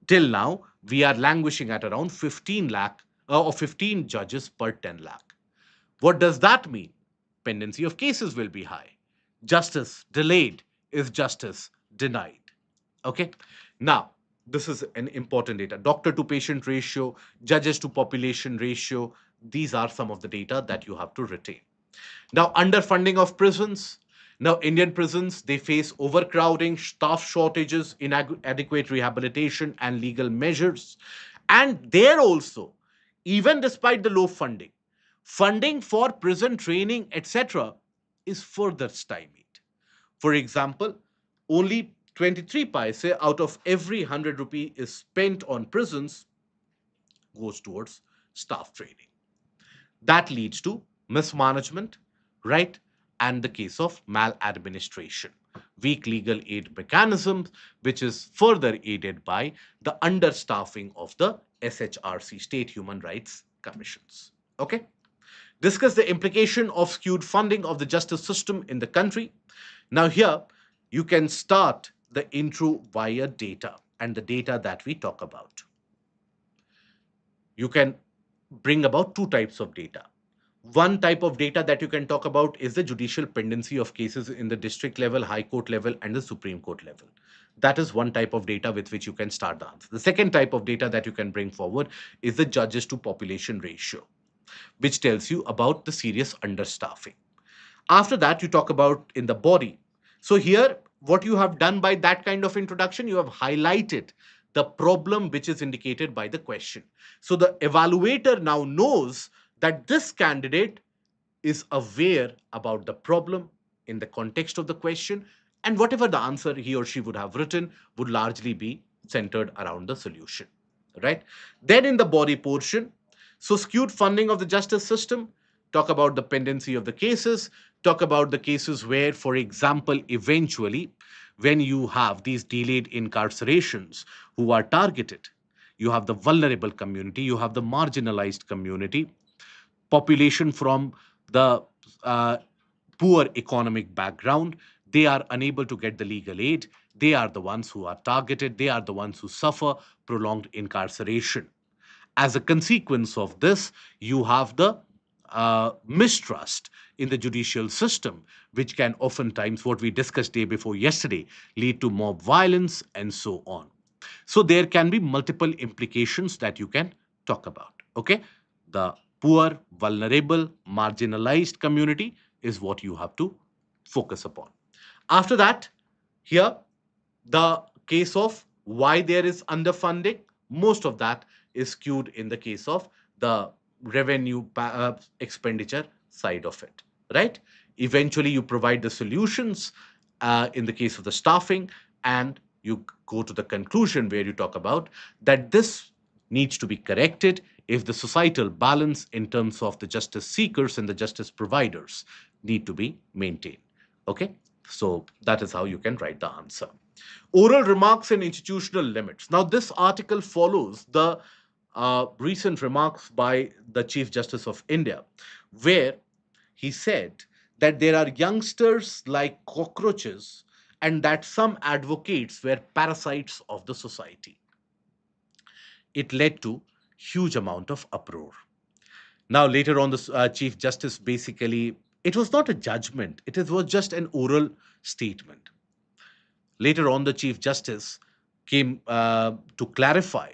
Till now, we are languishing at around 15 lakh or 15 judges per 10 lakh. What does that mean? Pendency of cases will be high. Justice delayed is justice denied. Okay. Now, this is an important data. Doctor to patient ratio, judges to population ratio. These are some of the data that you have to retain. Now, underfunding of prisons. Now, Indian prisons, they face overcrowding, staff shortages, inadequate rehabilitation, and legal measures. And there also, even despite the low funding, funding for prison training, etc., is further stymied. For example, only 23 paise out of every 100 rupee is spent on prisons goes towards staff training. That leads to mismanagement, right? And the case of maladministration, weak legal aid mechanisms, which is further aided by the understaffing of the SHRC, State Human Rights Commissions. Okay? Discuss the implication of skewed funding of the justice system in the country. Now, here you can start the intro via data and the data that we talk about. You can bring about 2 types of data. One type of data that you can talk about is the judicial pendency of cases in the district level, high court level, and the Supreme Court level. That is one type of data with which you can start the answer. The second type of data that you can bring forward is the judges to population ratio, which tells you about the serious understaffing. After that, you talk about in the body. So here, what you have done by that kind of introduction, you have highlighted the problem which is indicated by the question. So the evaluator now knows that this candidate is aware about the problem in the context of the question, and whatever the answer he or she would have written would largely be centered around the solution, right? Then in the body portion, so skewed funding of the justice system, talk about the pendency of the cases, talk about the cases where, for example, eventually when you have these delayed incarcerations who are targeted, you have the vulnerable community, you have the marginalized community, population from the uh, poor economic background. They are unable to get the legal aid. They are the ones who are targeted. They are the ones who suffer prolonged incarceration. As a consequence of this, you have the mistrust in the judicial system, which can oftentimes, what we discussed day before yesterday, lead to mob violence and so on. So there can be multiple implications that you can talk about. Okay, the poor, vulnerable, marginalized community is what you have to focus upon. After that, here the case of why there is underfunding, most of that is skewed in the case of the revenue expenditure side of it, right? Eventually you provide the solutions in the case of the staffing, and you go to the conclusion where you talk about that this needs to be corrected if the societal balance in terms of the justice seekers and the justice providers need to be maintained. Okay, so that is how you can write the answer. Oral remarks and institutional limits. Now, this article follows the recent remarks by the Chief Justice of India, where he said that there are youngsters like cockroaches and that some advocates were parasites of the society. It led to huge amount of uproar. Now, later on, the Chief Justice basically, it was not a judgment, was just an oral statement. Later on, the Chief Justice came to clarify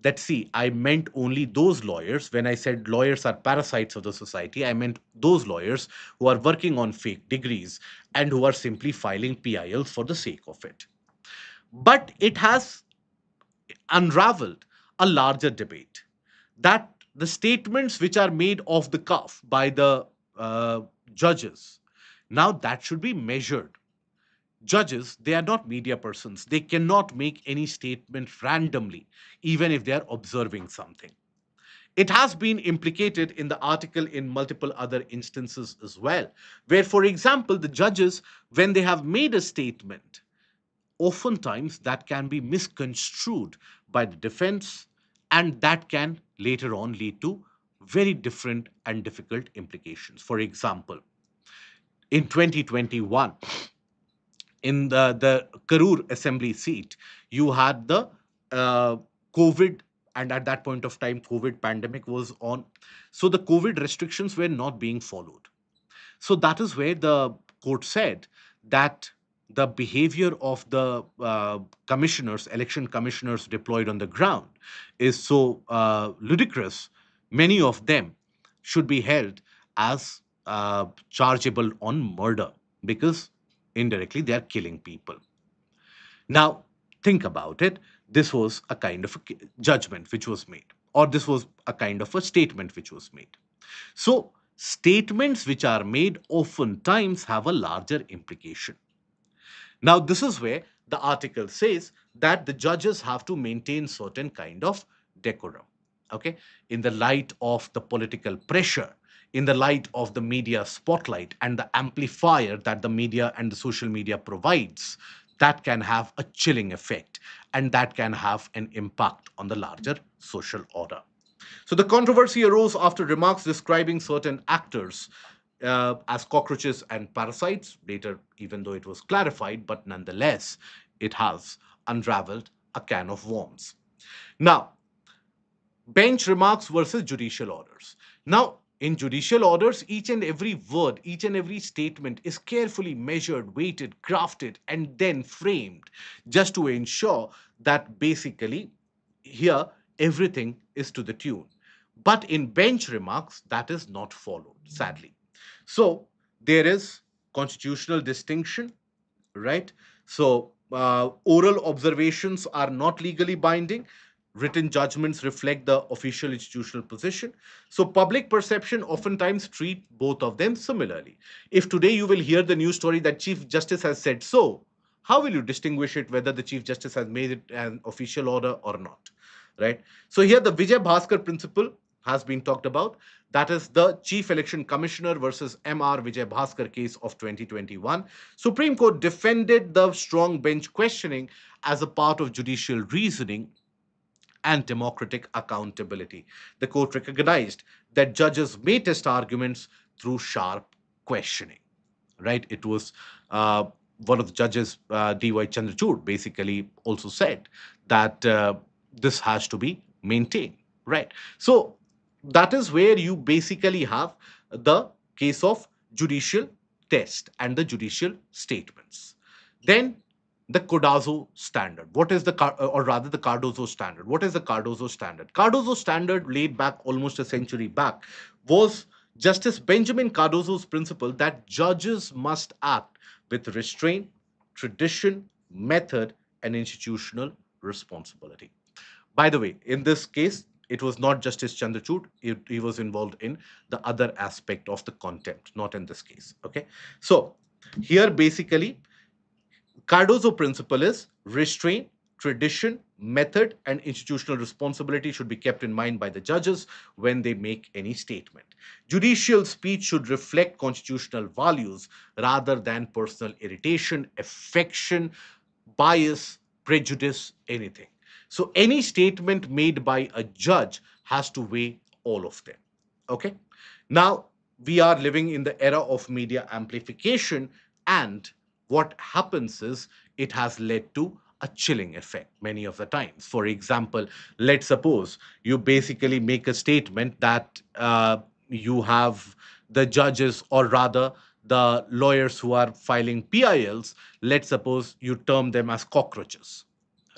that, see, I meant only those lawyers. When I said lawyers are parasites of the society, I meant those lawyers who are working on fake degrees and who are simply filing PILs for the sake of it. But it has unraveled a larger debate that the statements which are made off the cuff by the uh, judges, now that should be measured. Judges, they are not media persons. They cannot make any statement randomly, even if they are observing something. It has been implicated in the article in multiple other instances as well, where, for example, the judges, when they have made a statement, oftentimes that can be misconstrued by the defense, and that can later on lead to very different and difficult implications. For example, in 2021, in the Karur assembly seat, you had the uh, COVID, and at that point of time, COVID pandemic was on. So the COVID restrictions were not being followed. So that is where the court said that the behavior of the commissioners, election commissioners deployed on the ground, is so ludicrous. Many of them should be held as chargeable on murder, because indirectly they are killing people. Now, think about it. This was a kind of a judgment which was made, or this was a kind of a statement which was made. So, statements which are made oftentimes have a larger implication. Now, this is where the article says that the judges have to maintain certain kind of decorum. Okay, in the light of the political pressure, in the light of the media spotlight and the amplifier that the media and the social media provides, that can have a chilling effect, and that can have an impact on the larger social order. So the controversy arose after remarks describing certain actors as cockroaches and parasites. Later, even though it was clarified, but nonetheless, it has unraveled a can of worms. Now, bench remarks versus judicial orders. Now, In judicial orders, each and every word, each and every statement is carefully measured, weighted, crafted, and then framed just to ensure that basically here everything is to the tune. But in bench remarks, that is not followed, sadly. So there is constitutional distinction, right? So, oral observations are not legally binding. Written judgments reflect the official institutional position. So, public perception oftentimes treat both of them similarly. If today you will hear the news story that Chief Justice has said so, how will you distinguish it whether the Chief Justice has made it an official order or not? Right? So, here the Vijay Bhaskar principle has been talked about. That is the Chief Election Commissioner versus M.R. Vijay Bhaskar case of 2021. Supreme Court defended the strong bench questioning as a part of judicial reasoning and democratic accountability. The court recognized that judges may test arguments through sharp questioning. Right? It was one of the judges, D.Y. Chandrachud, basically also said that this has to be maintained. Right? So that is where you basically have the case of judicial test and the judicial statements. Then the Codazo standard. What is the, or rather the Cardozo standard? What is the Cardozo standard? Cardozo standard, laid back almost a century back, was Justice Benjamin Cardozo's principle that judges must act with restraint, tradition, method, and institutional responsibility. By the way, in this case, it was not Justice Chandrachud. He was involved in the other aspect of the contempt, not in this case. Okay. So here, basically, Cardozo principle is restraint, tradition, method, and institutional responsibility should be kept in mind by the judges when they make any statement. Judicial speech should reflect constitutional values rather than personal irritation, affection, bias, prejudice, anything. So any statement made by a judge has to weigh all of them. Okay. Now, we are living in the era of media amplification, and what happens is it has led to a chilling effect many of the times. For example, let's suppose you basically make a statement that you have the judges, or rather the lawyers who are filing PILs, let's suppose you term them as cockroaches.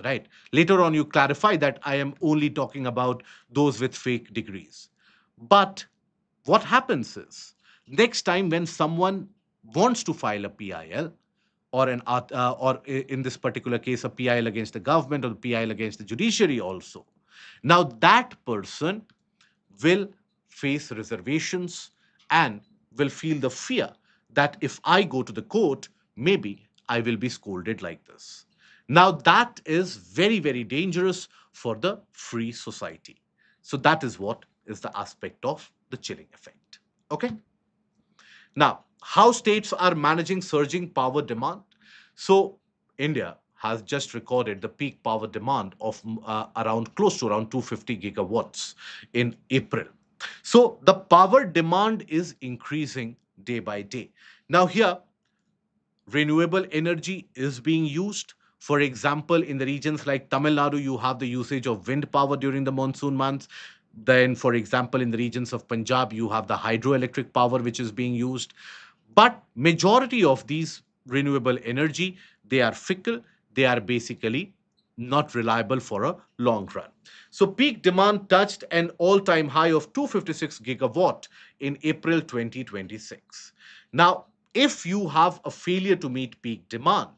Right. Later on, you clarify that I am only talking about those with fake degrees. But what happens is, next time when someone wants to file a PIL, or in this particular case, a PIL against the government or the PIL against the judiciary also, now that person will face reservations and will feel the fear that if I go to the court, maybe I will be scolded like this. Now, that is very, very dangerous for the free society. So, that is what is the aspect of the chilling effect. Okay. Now, how states are managing surging power demand? So, India has just recorded the peak power demand of around close to around 250 gigawatts in April. So, the power demand is increasing day by day. Now, here, renewable energy is being used. For example, in the regions like Tamil Nadu, you have the usage of wind power during the monsoon months. Then, for example, in the regions of Punjab, you have the hydroelectric power which is being used. But majority of these renewable energy, they are fickle. They are basically not reliable for a long run. So peak demand touched an all-time high of 256 gigawatt in April 2026. Now, if you have a failure to meet peak demand,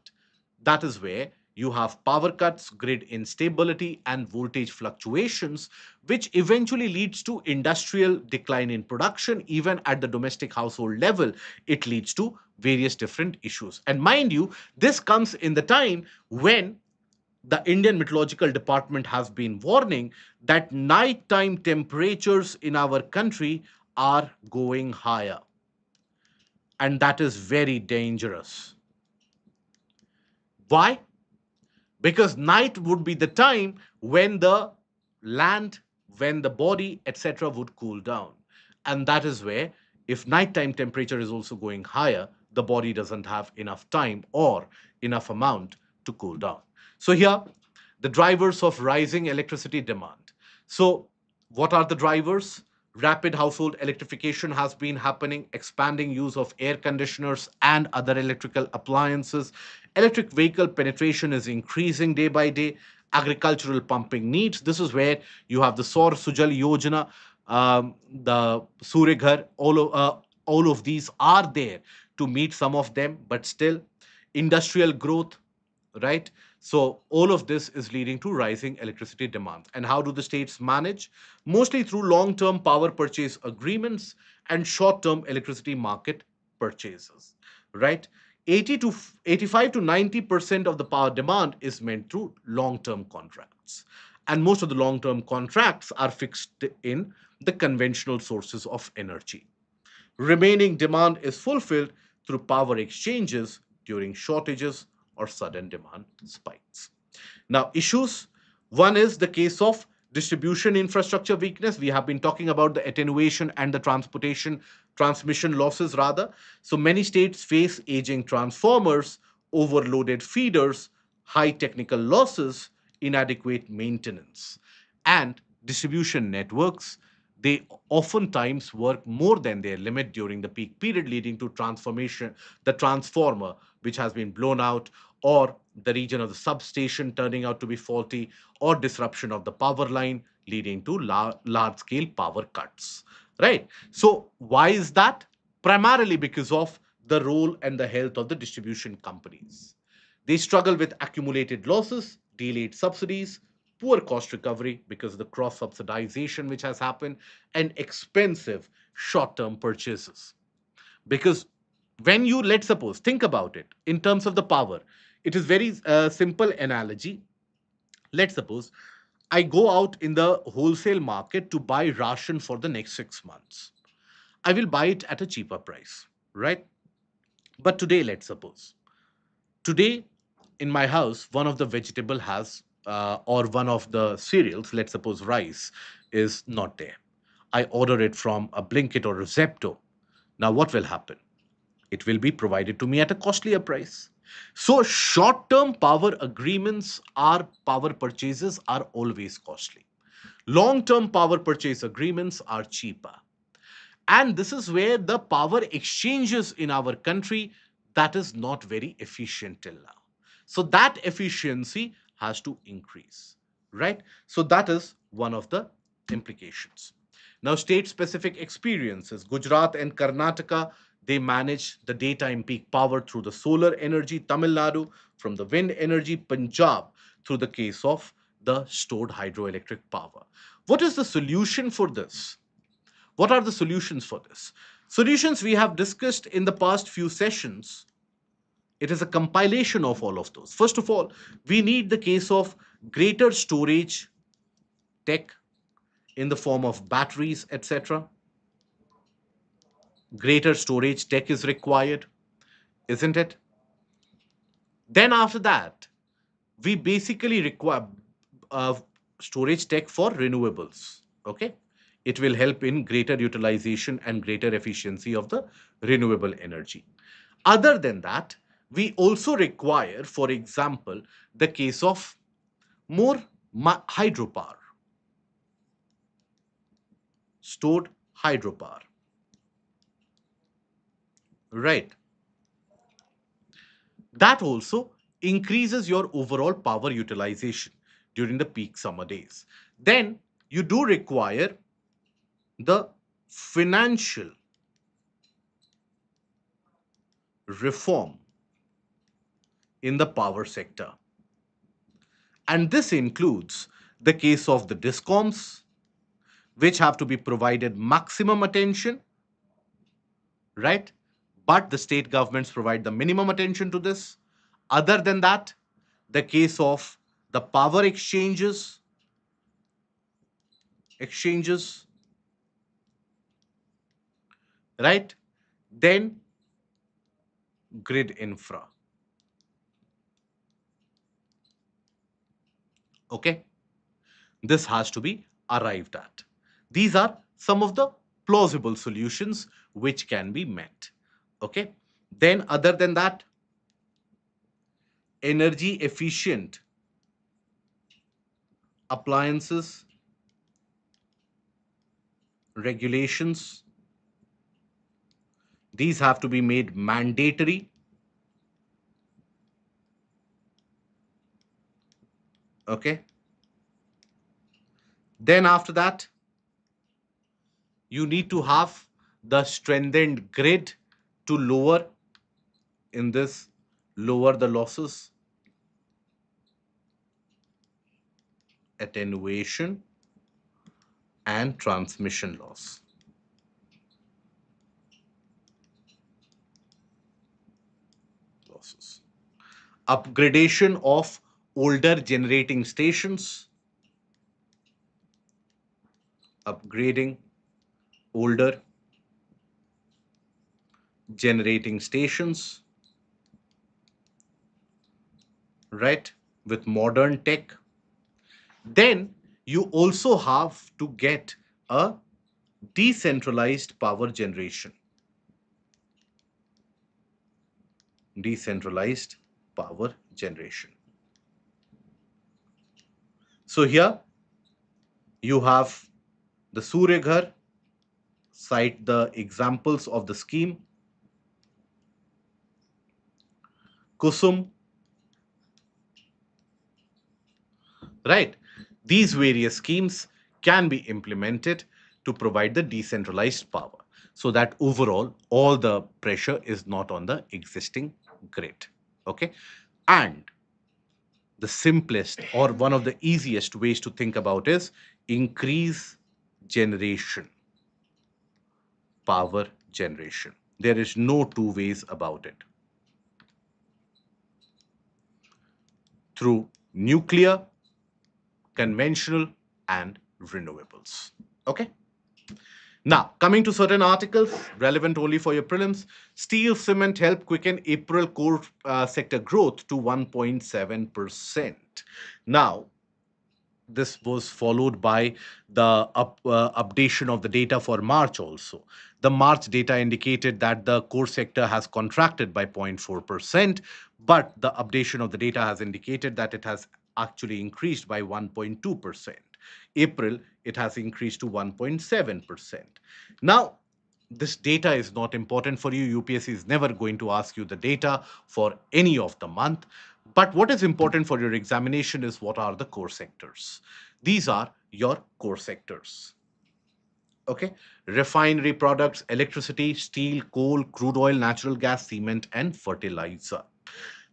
that is where you have power cuts, grid instability, and voltage fluctuations, which eventually leads to industrial decline in production. Even at the domestic household level, it leads to various different issues. And mind you, this comes in the time when the Indian Meteorological Department has been warning that nighttime temperatures in our country are going higher. And that is very dangerous. Why? Because night would be the time when the land, when the body, etc., would cool down. And that is where, if nighttime temperature is also going higher, the body doesn't have enough time or enough amount to cool down. So, here, the drivers of rising electricity demand. So, what are the drivers? Rapid household electrification has been happening, expanding use of air conditioners and other electrical appliances. Electric vehicle penetration is increasing day by day. Agricultural pumping needs. This is where you have the Saur Sujal Yojana, the Surya Ghar, all of these are there to meet some of them, but still, industrial growth, right? So all of this is leading to rising electricity demand. And how do the states manage? Mostly through long-term power purchase agreements and short-term electricity market purchases, right? 80 to 85 to 90% of the power demand is meant through long-term contracts. And most of the long-term contracts are fixed in the conventional sources of energy. Remaining demand is fulfilled through power exchanges during shortages or sudden demand spikes. Now, issues. One is the case of distribution infrastructure weakness. We have been talking about the attenuation and the transportation transmission losses, rather. So, many states face aging transformers, overloaded feeders, high technical losses, inadequate maintenance, and distribution networks. They oftentimes work more than their limit during the peak period, leading to transformation, the transformer which has been blown out, or the region of the substation turning out to be faulty, or disruption of the power line, leading to large scale power cuts. Right? So, why is that? Primarily because of the role and the health of the distribution companies. They struggle with accumulated losses, delayed subsidies, poor cost recovery because of the cross subsidization which has happened, and expensive short term purchases. Because when you, let's suppose, think about it in terms of the power, it is very simple analogy. Let's suppose I go out in the wholesale market to buy ration for the next 6 months. I will buy it at a cheaper price, right? But today, let's suppose, today in my house, one of the vegetable has, or one of the cereals, let's suppose rice, is not there. I order it from a Blinkit or a Zepto. Now, what will happen? It will be provided to me at a costlier price. So, short term power agreements are power purchases are always costly. Long term power purchase agreements are cheaper. And this is where the power exchanges in our country, that is not very efficient till now. So that efficiency has to increase, right? So that is one of the implications. Now, state specific experiences. Gujarat and Karnataka, they manage the daytime peak power through the solar energy. Tamil Nadu from the wind energy. Punjab through the case of the stored hydroelectric power. What is the solution for this? What are the solutions for this? Solutions we have discussed in the past few sessions. It is a compilation of all of those. First of all, we need the case of greater storage tech in the form of batteries, etc. Greater storage tech is required, isn't it? Then, after that, we basically require uh, storage tech for renewables. Okay, it will help in greater utilization and greater efficiency of the renewable energy. Other than that, we also require, for example, the case of more hydropower, stored hydropower, right? That also increases your overall power utilization during the peak summer days. Then you do require the financial reform in the power sector. And this includes the case of the discoms, which have to be provided maximum attention, right? But the state governments provide the minimum attention to this. Other than that, the case of the power exchanges, right? Then grid infra. Okay, this has to be arrived at. These are some of the plausible solutions which can be met. Okay, then other than that, energy efficient appliances, regulations. These have to be made mandatory. Okay. Then after that, you need to have the strengthened grid to lower the losses, attenuation, and transmission losses. Upgradation of older generating stations, upgrading older generating stations, right, with modern tech. Then you also have to get a decentralized power generation. Decentralized power generation. So here you have the Suryaghar, cite the examples of the scheme. Kusum, right? These various schemes can be implemented to provide the decentralized power so that overall all the pressure is not on the existing grid. Okay. And the simplest or one of the easiest ways to think about is increase generation, power generation. There is no two ways about it. Through nuclear, conventional, and renewables. Okay. Now, coming to certain articles relevant only for your prelims, steel cement helped quicken April core sector growth to 1.7%. Now, this was followed by the updation of the data for March also. The March data indicated that the core sector has contracted by 0.4%, but the updation of the data has indicated that it has actually increased by 1.2%. April, it has increased to 1.7%. Now, this data is not important for you. UPSC is never going to ask you the data for any of the month. But what is important for your examination is what are the core sectors. These are your core sectors. Okay. Refinery products, electricity, steel, coal, crude oil, natural gas, cement, and fertilizer.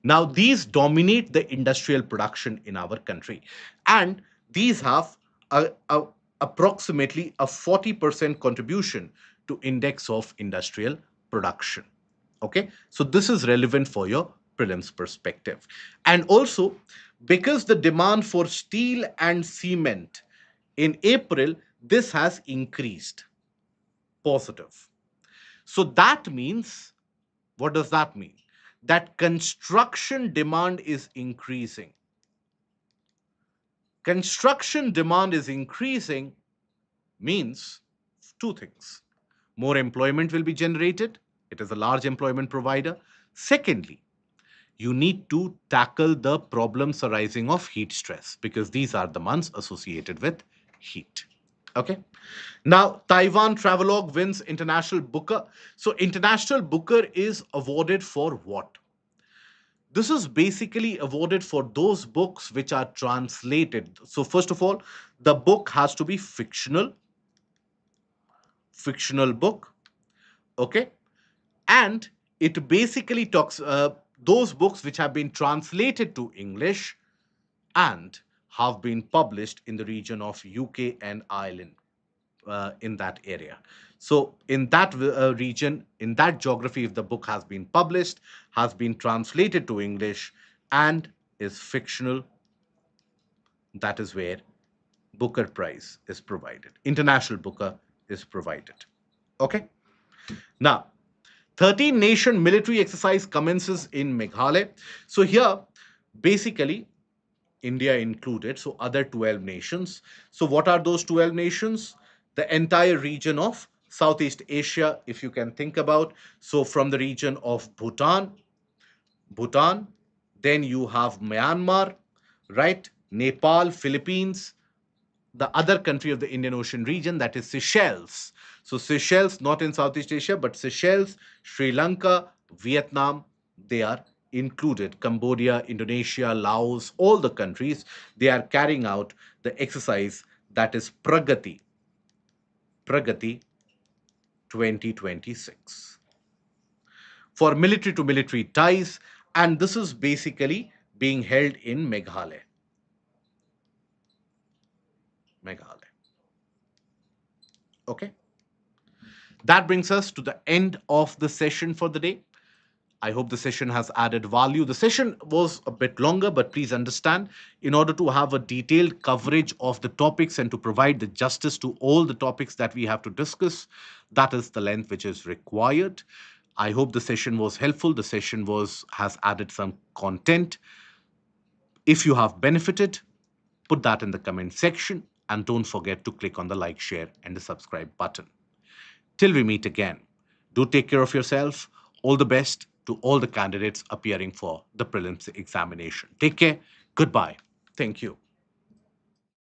Now, these dominate the industrial production in our country. And these have approximately a 40% contribution to index of industrial production. Okay. So this is relevant for your prelims perspective. And also, because the demand for steel and cement in April, this has increased. Positive. So that means, what does that mean? That construction demand is increasing. Construction demand is increasing means two things. More employment will be generated. It is a large employment provider. Secondly, you need to tackle the problems arising of heat stress because these are the months associated with heat. Okay. Now, Taiwan Travelogue wins International Booker. So, International Booker is awarded for what? This is basically awarded for those books which are translated. So, first of all, the book has to be fictional book. Okay. And it basically talks those books which have been translated to English and have been published in the region of UK and Ireland, in that area. So, in that region, in that geography, if the book has been published, has been translated to English, and is fictional, that is where Booker Prize is provided. International Booker is provided. Okay. Now, 13 nation military exercise commences in Meghalaya. So, here, basically, India included, so other 12 nations. So, what are those 12 nations? The entire region of Southeast Asia, if you can think about. So, from the region of Bhutan, then you have Myanmar, right? Nepal, Philippines, the other country of the Indian Ocean region, that is Seychelles. So Seychelles, not in Southeast Asia, but Seychelles, Sri Lanka, Vietnam, they are included. Cambodia, Indonesia, Laos, all the countries, they are carrying out the exercise that is Pragati 2026 for military to military ties. And this is basically being held in Meghalaya. Meghalaya. Okay. That brings us to the end of the session for the day. I hope the session has added value. The session was a bit longer, but please understand, in order to have a detailed coverage of the topics and to provide the justice to all the topics that we have to discuss, that is the length which is required. I hope the session was helpful. The session has added some content. If you have benefited, put that in the comment section and don't forget to click on the like, share, and the subscribe button. Till we meet again, do take care of yourself. All the best to all the candidates appearing for the prelims examination. Take care. Goodbye. Thank you.